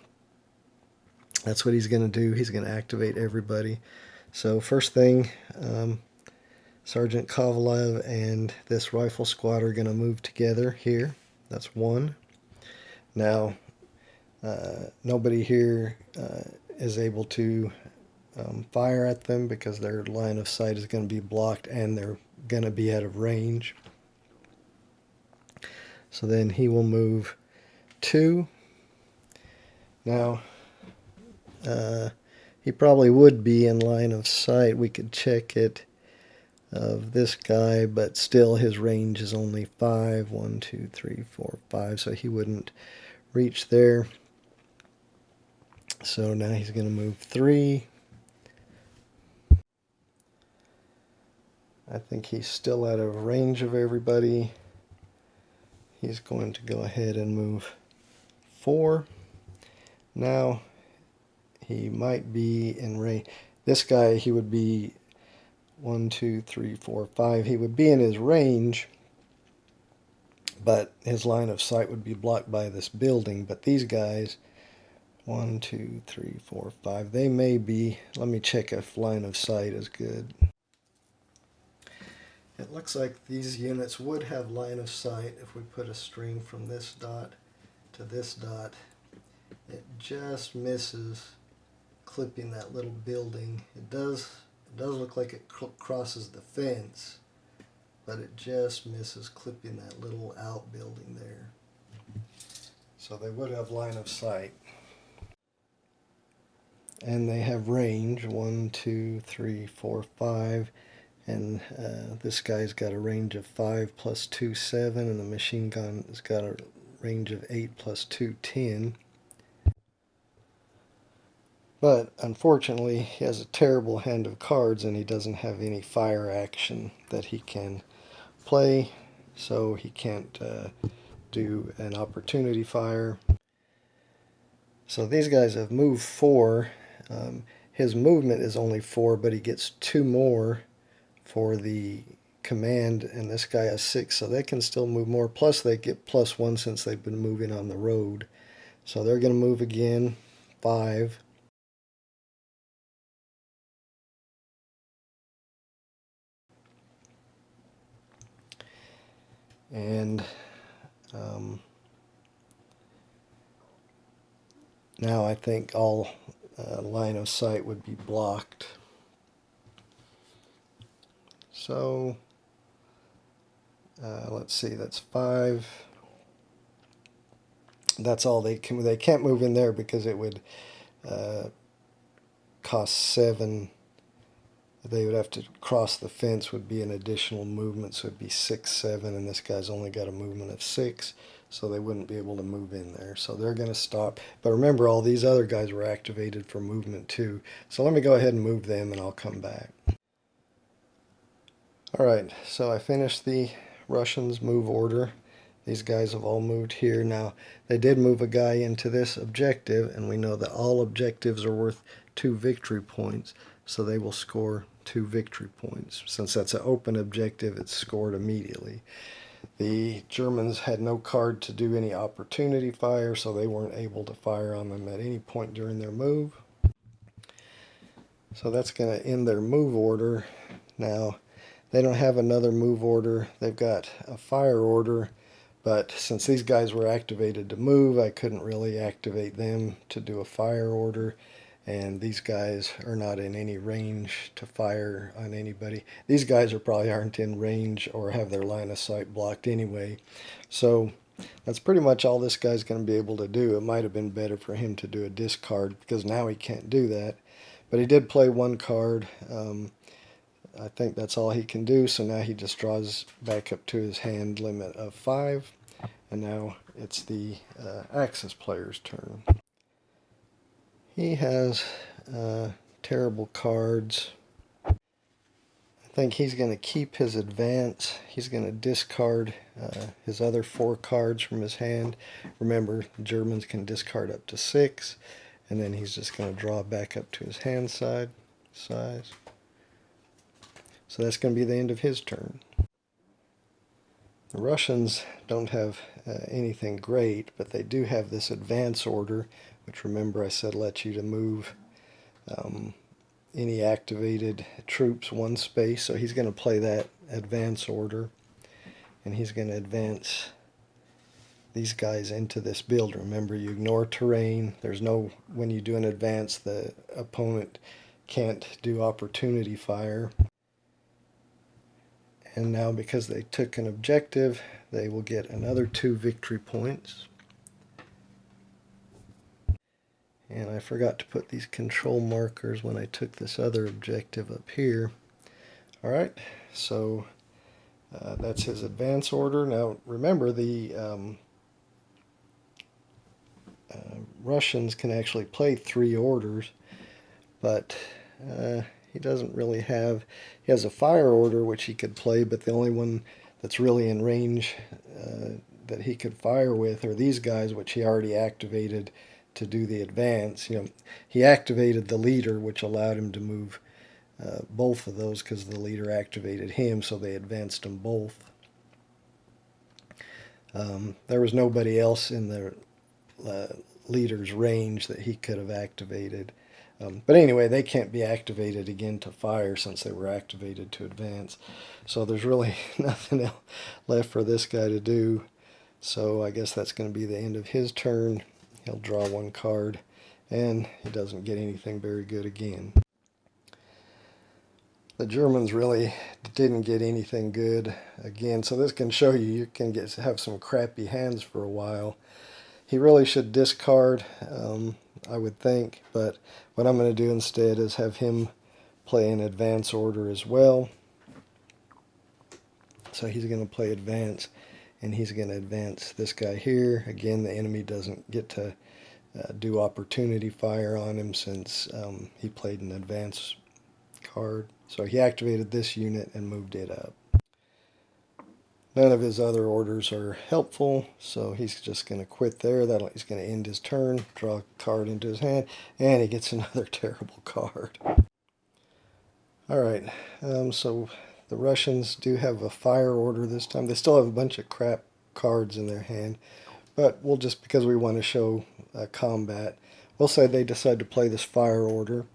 that's what he's going to do. He's going to activate everybody. So first thing, Sergeant Kovalev and this rifle squad are going to move together here. That's 1. Now, nobody here is able to fire at them because their line of sight is going to be blocked and they're going to be out of range. So then he will move 2. Now, he probably would be in line of sight. We could check it of this guy, but still his range is only 5. 1, 2, 3, 4, 5, so he wouldn't reach there. So now he's going to move 3. I think he's still out of range of everybody. He's going to go ahead and move 4. Now he might be in range. This guy, he would be 1, 2, 3, 4, 5. He would be in his range, but his line of sight would be blocked by this building. But these guys, 1, 2, 3, 4, 5, they may be. Let me check if line of sight is good. It looks like these units would have line of sight if we put a string from this dot to this dot. It just misses clipping that little building. It does look like it crosses the fence, but it just misses clipping that little outbuilding there. So they would have line of sight. And they have range, 1, 2, 3, 4, 5. And this guy's got a range of 5 plus 2, 7. And the machine gun has got a range of 8 plus 2, 10. But unfortunately, he has a terrible hand of cards and he doesn't have any fire action that he can play. So he can't do an opportunity fire. So these guys have moved 4. His movement is only 4, but he gets 2 more for the command, and this guy has 6, so they can still move more. Plus they get +1 since they've been moving on the road. So they're going to move again, 5. And now I think all line of sight would be blocked. So let's see, that's 5. That's all they can. They can't move in there because it would cost 7. They would have to cross the fence, would be an additional movement, so it'd be 6, 7, and this guy's only got a movement of 6, so they wouldn't be able to move in there. So they're going to stop. But remember, all these other guys were activated for movement too. So let me go ahead and move them, and I'll come back. Alright, so I finished the Russians' move order. These guys have all moved here. Now, they did move a guy into this objective, and we know that all objectives are worth 2 victory points, so they will score 2 victory points. Since that's an open objective, it's scored immediately. The Germans had no card to do any opportunity fire, so they weren't able to fire on them at any point during their move. So that's going to end their move order. Now, they don't have another move order. They've got a fire order, but since these guys were activated to move, I couldn't really activate them to do a fire order. And these guys are not in any range to fire on anybody. These guys probably aren't in range or have their line of sight blocked anyway. So that's pretty much all this guy's going to be able to do. It might have been better for him to do a discard because now he can't do that. But he did play 1 card. I think that's all he can do, so now he just draws back up to his hand limit of 5, and now it's the Axis player's turn. He has terrible cards. I think he's going to keep his advance. He's going to discard his other 4 cards from his hand. Remember, the Germans can discard up to 6, and then he's just going to draw back up to his hand size. So that's going to be the end of his turn. The Russians don't have anything great, but they do have this advance order, which remember I said lets you to move any activated troops 1 space. So he's going to play that advance order, and he's going to advance these guys into this build. Remember, you ignore terrain. There's no, when you do an advance, the opponent can't do opportunity fire. And now because they took an objective, they will get another 2 victory points. And I forgot to put these control markers when I took this other objective up here. Alright, so that's his advance order. Now remember, the Russians can actually play 3 orders, but he doesn't really have, he has a fire order which he could play, but the only one that's really in range that he could fire with are these guys, which he already activated to do the advance. You know, he activated the leader, which allowed him to move both of those because the leader activated him, so they advanced them both. There was nobody else in the leader's range that he could have activated. But anyway, they can't be activated again to fire since they were activated to advance. So there's really nothing else left for this guy to do. So I guess that's going to be the end of his turn. He'll draw 1 card, and he doesn't get anything very good again. The Germans really didn't get anything good again, so this can show you can have some crappy hands for a while. He really should discard, I would think, but what I'm going to do instead is have him play in advance order as well. So he's going to play advance, and he's going to advance this guy here. Again, the enemy doesn't get to do opportunity fire on him since he played an advance card. So he activated this unit and moved it up. None of his other orders are helpful, so he's just going to quit there. He's going to end his turn, draw a card into his hand, and he gets another terrible card. Alright, so the Russians do have a fire order this time. They still have a bunch of crap cards in their hand, but we'll just, because we want to show combat, we'll say they decide to play this fire order.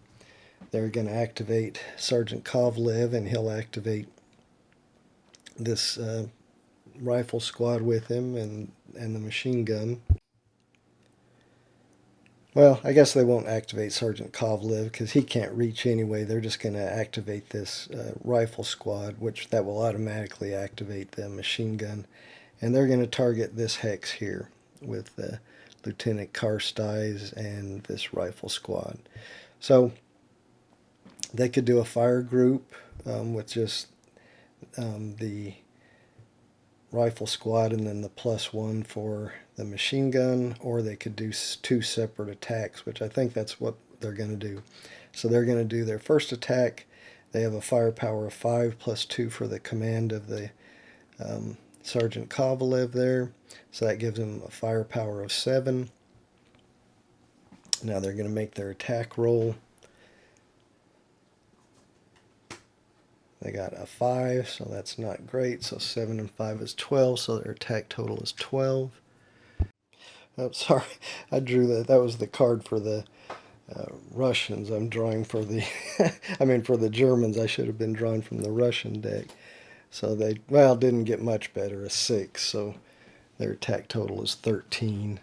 They're going to activate Sergeant Kovalev, and he'll activate this rifle squad with him and the machine gun. Well, I guess they won't activate Sergeant Kovalev because he can't reach anyway. They're just going to activate this rifle squad, which that will automatically activate the machine gun. And they're going to target this hex here with Lieutenant Karstys and this rifle squad. So they could do a fire group with just the rifle squad and then the +1 for the machine gun, or they could do 2 separate attacks, which I think that's what they're going to do. So they're going to do their first attack. They have a firepower of 5 +2 for the command of the Sergeant Kovalev there, so that gives them a firepower of 7. Now they're going to make their attack roll. They got a 5, so that's not great. So 7 and 5 is 12, so their attack total is 12. Oh, sorry, I drew that. That was the card for the Russians. I'm drawing for the, for the Germans. I should have been drawing from the Russian deck. So they, well, didn't get much better, a 6, so their attack total is 13.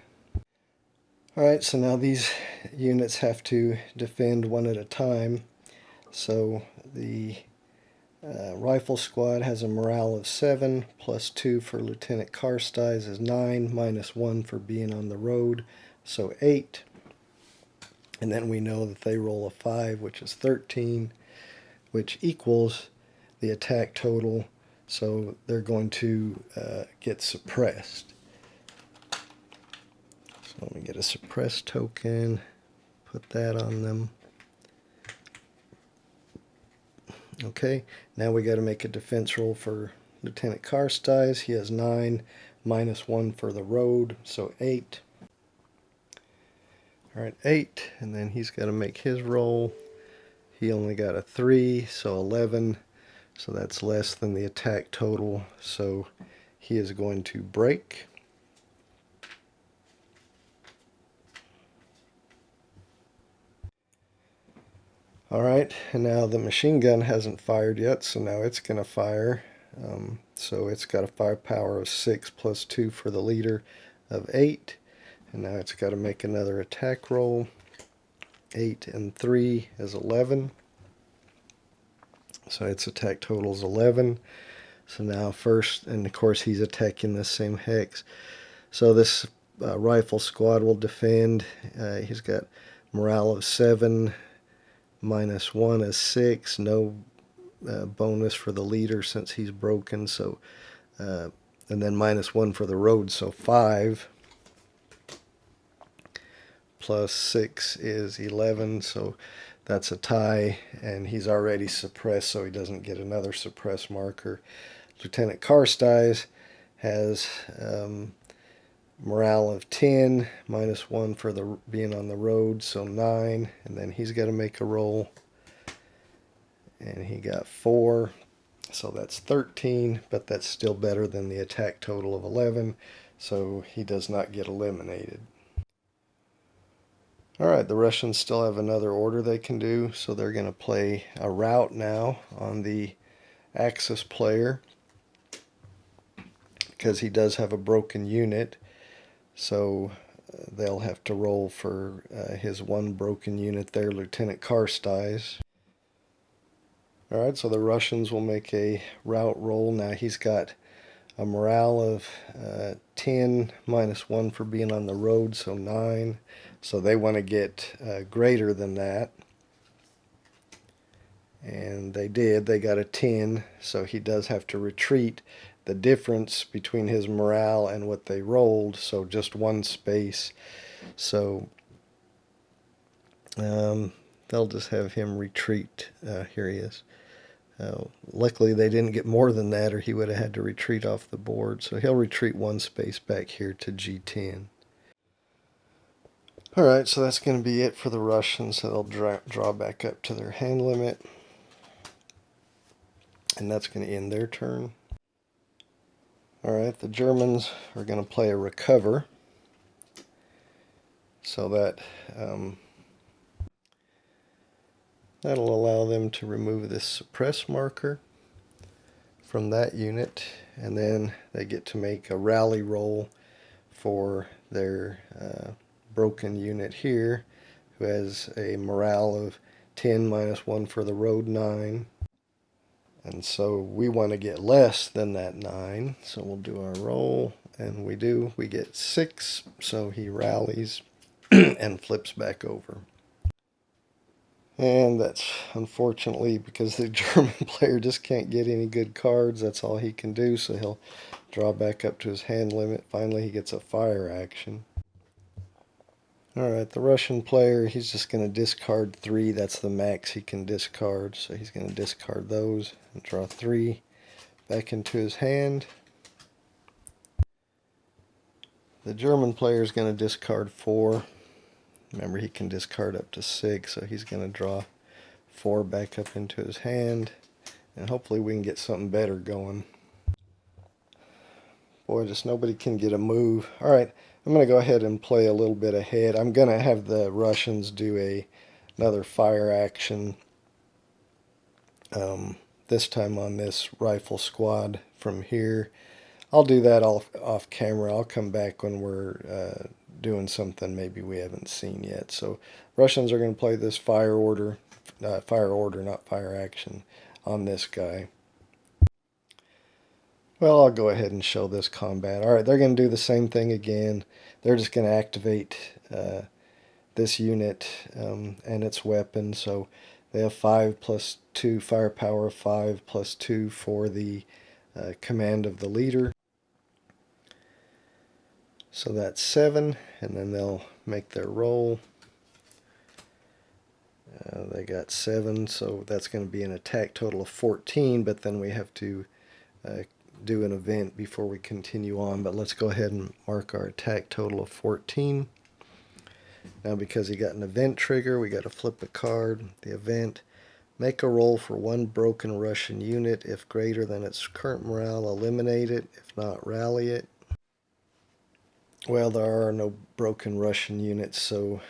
Alright, so now these units have to defend one at a time. So the rifle squad has a morale of 7, +2 for Lieutenant Karstys is 9, -1 for being on the road, so 8. And then we know that they roll a 5, which is 13, which equals the attack total, so they're going to get suppressed. So let me get a suppress token, put that on them. Okay, now we got to make a defense roll for Lieutenant Karstys. He has 9, -1 for the road, so 8. Alright, 8, and then he's got to make his roll. He only got a 3, so 11, so that's less than the attack total, so he is going to break. Alright, and now the machine gun hasn't fired yet, so now it's going to fire. So it's got a firepower of 6 +2 for the leader of 8. And now it's got to make another attack roll. 8 and 3 is 11. So its attack total is 11. So now first, and of course he's attacking the same hex. So this rifle squad will defend. He's got morale of 7. -1 is 6, no bonus for the leader since he's broken, so and then -1 for the road, so 5 +6 is 11, so that's a tie, and he's already suppressed, so he doesn't get another suppress marker. Lieutenant Karstys has morale of 10, -1 for the being on the road, so 9, and then he's got to make a roll, and he got 4, so that's 13, but that's still better than the attack total of 11, so he does not get eliminated. Alright, the Russians still have another order they can do, so they're going to play a rout now on the Axis player, because he does have a broken unit. So they'll have to roll for his one broken unit there, Lieutenant Karsteiss. Alright, so the Russians will make a route roll. Now he's got a morale of 10 minus 1 for being on the road, so 9. So they want to get greater than that. And they did. They got a 10, so he does have to retreat. The difference between his morale and what they rolled, so just one space. So they'll just have him retreat. Here he is. Luckily they didn't get more than that, or he would have had to retreat off the board. So he'll retreat one space back here to G10. Alright, so that's going to be it for the Russians. So they'll draw back up to their hand limit. And that's going to end their turn. Alright, the Germans are going to play a recover. So that that'll allow them to remove this suppress marker from that unit, and then they get to make a rally roll for their broken unit here, who has a morale of 10 minus 1 for the road, 9. And so we want to get less than that 9, so we'll do our roll, and we do. We get 6, so he rallies and flips back over. And that's unfortunately because the German player just can't get any good cards. That's all he can do, so he'll draw back up to his hand limit. Finally, he gets a fire action. Alright, the Russian player, he's just going to discard 3. That's the max he can discard, so he's going to discard those and draw 3 back into his hand. The German player is going to discard 4. Remember, he can discard up to 6, so he's going to draw 4 back up into his hand, and hopefully we can get something better going. Boy, just nobody can get a move. Alright, I'm going to go ahead and play a little bit ahead. I'm going to have the Russians do another fire action, this time on this rifle squad from here. I'll do that off camera. I'll come back when we're doing something maybe we haven't seen yet. So Russians are going to play this fire order, not fire action, on this guy. Well, I'll go ahead and show this combat. Alright, they're going to do the same thing again. They're just going to activate this unit and its weapon. So they have 5 plus 2, firepower 5 plus 2 for the command of the leader. So that's 7, and then they'll make their roll. They got 7, so that's going to be an attack total of 14, but then we have to do an event before we continue on. But let's go ahead and mark our attack total of 14. Now, because he got an event trigger, we got to flip a card. The event, make a roll for one broken Russian unit. If greater than its current morale, eliminate it. If not, rally it. Well, there are no broken Russian units, so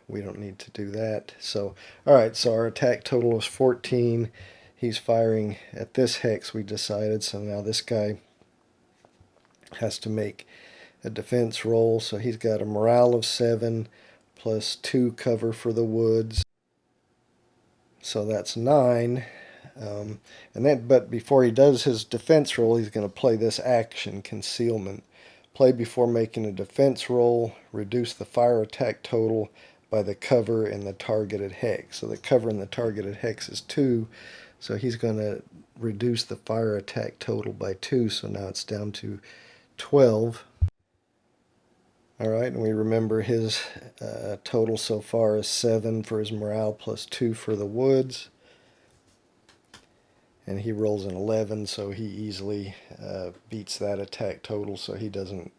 we don't need to do that. So, alright, so our attack total is 14. He's firing at this hex, we decided, so now this guy has to make a defense roll. So he's got a morale of 7 plus 2 cover for the woods. So that's 9. But before he does his defense roll, he's going to play this action, concealment. Play before making a defense roll, reduce the fire attack total by the cover in the targeted hex. So the cover in the targeted hex is 2, so he's going to reduce the fire attack total by 2, so now it's down to 12. Alright, and we remember his total so far is 7 for his morale plus 2 for the woods. And he rolls an 11, so he easily beats that attack total, so he doesn't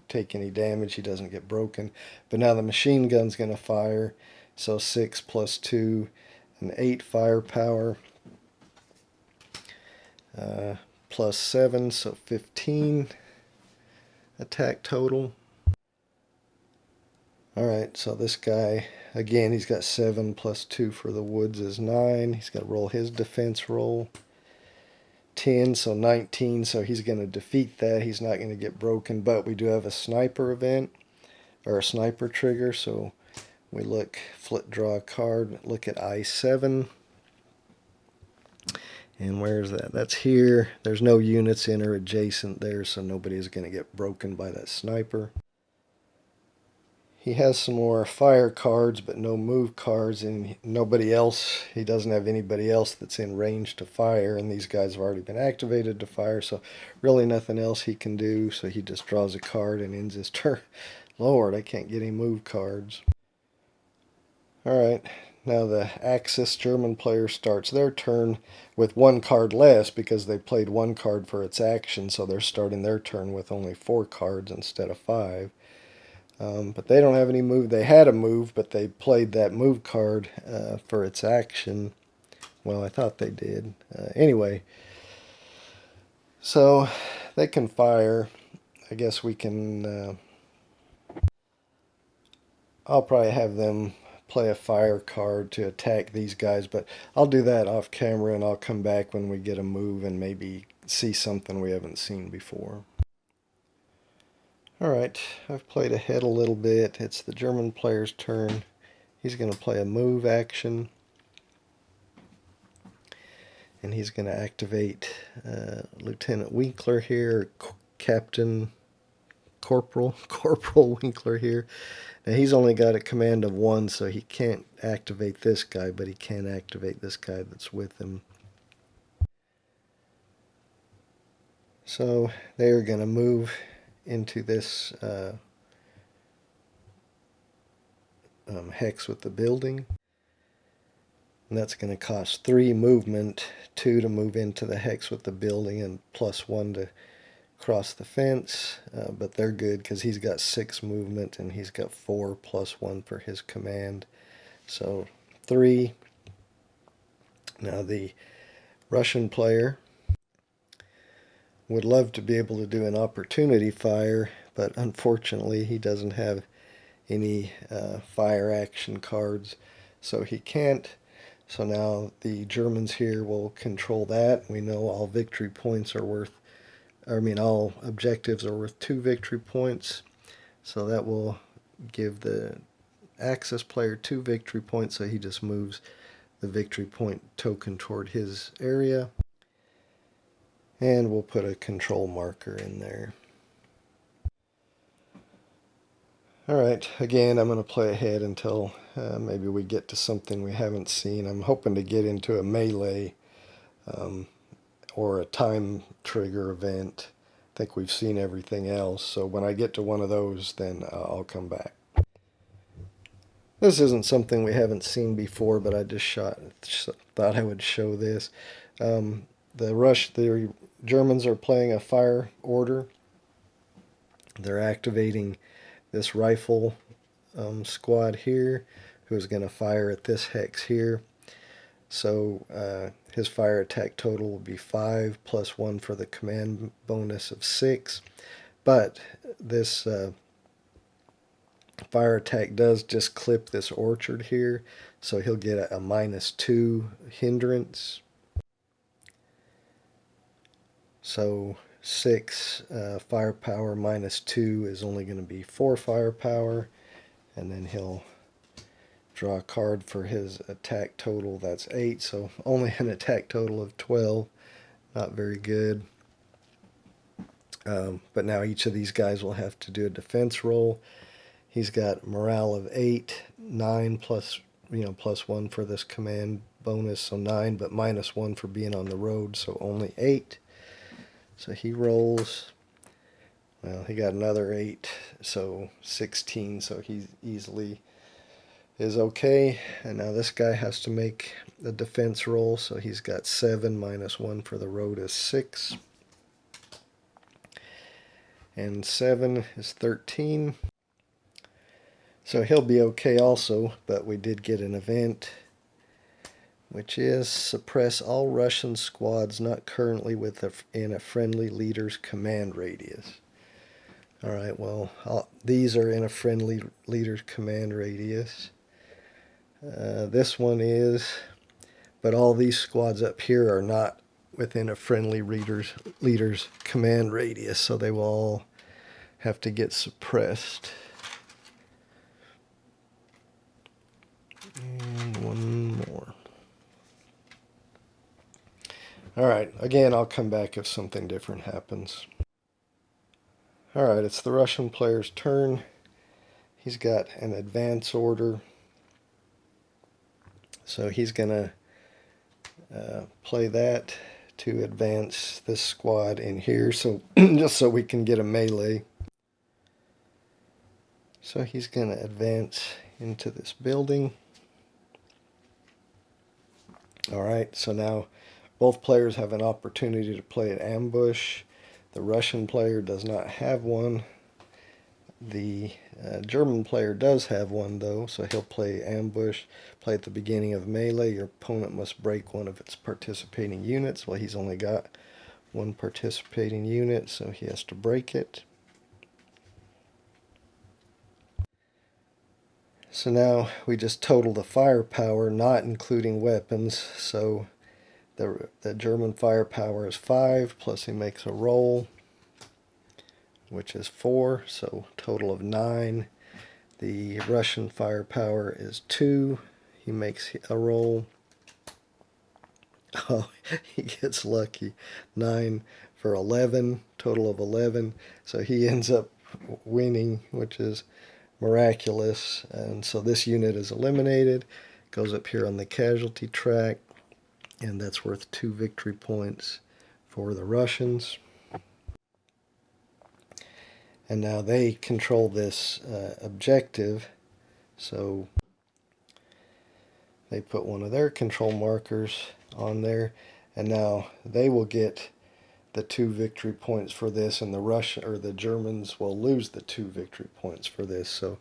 take any damage, he doesn't get broken. But now the machine gun's going to fire, so 6 plus 2, and 8 firepower, plus 7, so 15 attack total. Alright, so this guy, again, he's got 7 plus 2 for the woods is 9. He's got to roll his defense roll. 10, so 19, so he's going to defeat that. He's not going to get broken, but we do have a sniper event. or a sniper trigger. So we look, flip, draw a card, look at I7. And where's that? That's here. There's no units in or adjacent there, so nobody's going to get broken by that sniper. He has some more fire cards, but no move cards, and nobody else, he doesn't have anybody else that's in range to fire, and these guys have already been activated to fire, so really nothing else he can do, so he just draws a card and ends his turn. Lord, I can't get any move cards. Alright, now the Axis German player starts their turn with one card less because they played one card for its action, so they're starting their turn with only 4 cards instead of 5. But they don't have any move. They had a move, but they played that move card for its action. Well, I thought they did. Anyway, so they can fire. I guess we can... I'll probably have them play a fire card to attack these guys, but I'll do that off camera, and I'll come back when we get a move and maybe see something we haven't seen before. Alright, I've played ahead a little bit. It's the German player's turn. He's going to play a move action. And he's going to activate Lieutenant Winkler here, Corporal Winkler here. Now he's only got a command of 1, so he can't activate this guy, but he can activate this guy that's with him. So they are going to move into this hex with the building. And that's going to cost 3 movement, 2 to move into the hex with the building, and +1 to cross the fence. But they're good because he's got 6 movement and he's got 4 +1 for his command. So 3. Now the Russian player would love to be able to do an opportunity fire, but unfortunately he doesn't have any fire action cards, so he can't. So now the Germans here will control that. We know all victory points are worth, all objectives are worth 2 victory points, so that will give the Axis player 2 victory points, so he just moves the victory point token toward his area. And we'll put a control marker in there. Alright, again, I'm going to play ahead until maybe we get to something we haven't seen. I'm hoping to get into a melee or a time trigger event. I think we've seen everything else, so when I get to one of those, then I'll come back. This isn't something we haven't seen before, but I just thought I would show this. The Germans are playing a fire order. They're activating this rifle squad here, who's going to fire at this hex here. So his fire attack total will be 5 +1 for the command bonus of 6. But this fire attack does just clip this orchard here, so he'll get a -2 hindrance. So 6 firepower -2 is only going to be 4 firepower, and then he'll draw a card for his attack total. That's 8, so only an attack total of 12. Not very good. But now each of these guys will have to do a defense roll. He's got morale of 8, 9 +1 for this command bonus, so 9, but -1 for being on the road, so only 8. So he rolls. Well, he got another 8, so 16, so he easily is okay. And now this guy has to make the defense roll, so he's got 7, -1 for the road is 6. And 7 is 13. So he'll be okay also, but we did get an event, which is suppress all Russian squads not currently in a friendly leader's command radius. Alright, well, these are in a friendly leader's command radius. This one is, but all these squads up here are not within a friendly leader's command radius, so they will all have to get suppressed. Alright, again, I'll come back if something different happens. Alright, it's the Russian player's turn. He's got an advance order. So he's going to play that to advance this squad in here, so just so we can get a melee. So he's going to advance into this building. Alright, so now both players have an opportunity to play an ambush. The Russian player does not have one. The German player does have one though, so he'll play ambush, play at the beginning of melee. Your opponent must break one of its participating units. Well, he's only got one participating unit, so he has to break it. So now we just total the firepower, not including weapons. So the German firepower is 5, plus he makes a roll, which is 4, so total of 9. The Russian firepower is 2. He makes a roll. Oh, he gets lucky. 9 for 11, total of 11. So he ends up winning, which is miraculous. And so this unit is eliminated. Goes up here on the casualty track, and that's worth 2 victory points for the Russians. And now they control this objective, so they put one of their control markers on there, and now they will get the 2 victory points for this, and the Germans will lose the 2 victory points for this. So,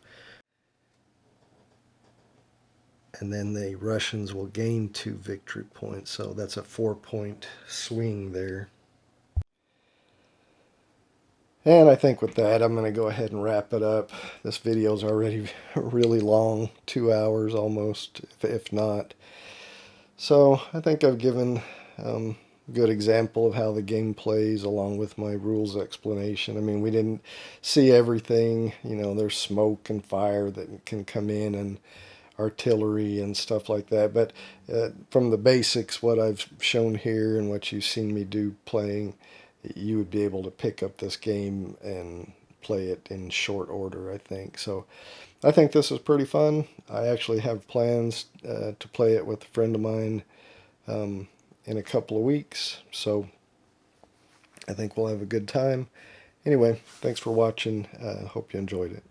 and then the Russians will gain 2 victory points. So that's a 4-point swing there. And I think with that, I'm going to go ahead and wrap it up. This video is already really long, 2 hours almost, if not. So I think I've given a good example of how the game plays along with my rules explanation. I mean, we didn't see everything. You know, there's smoke and fire that can come in, and artillery and stuff like that. But from the basics, what I've shown here and what you've seen me do playing, you would be able to pick up this game and play it in short order, I think. So I think this is pretty fun. I actually have plans to play it with a friend of mine in a couple of weeks. So I think we'll have a good time. Anyway, thanks for watching. Hope you enjoyed it.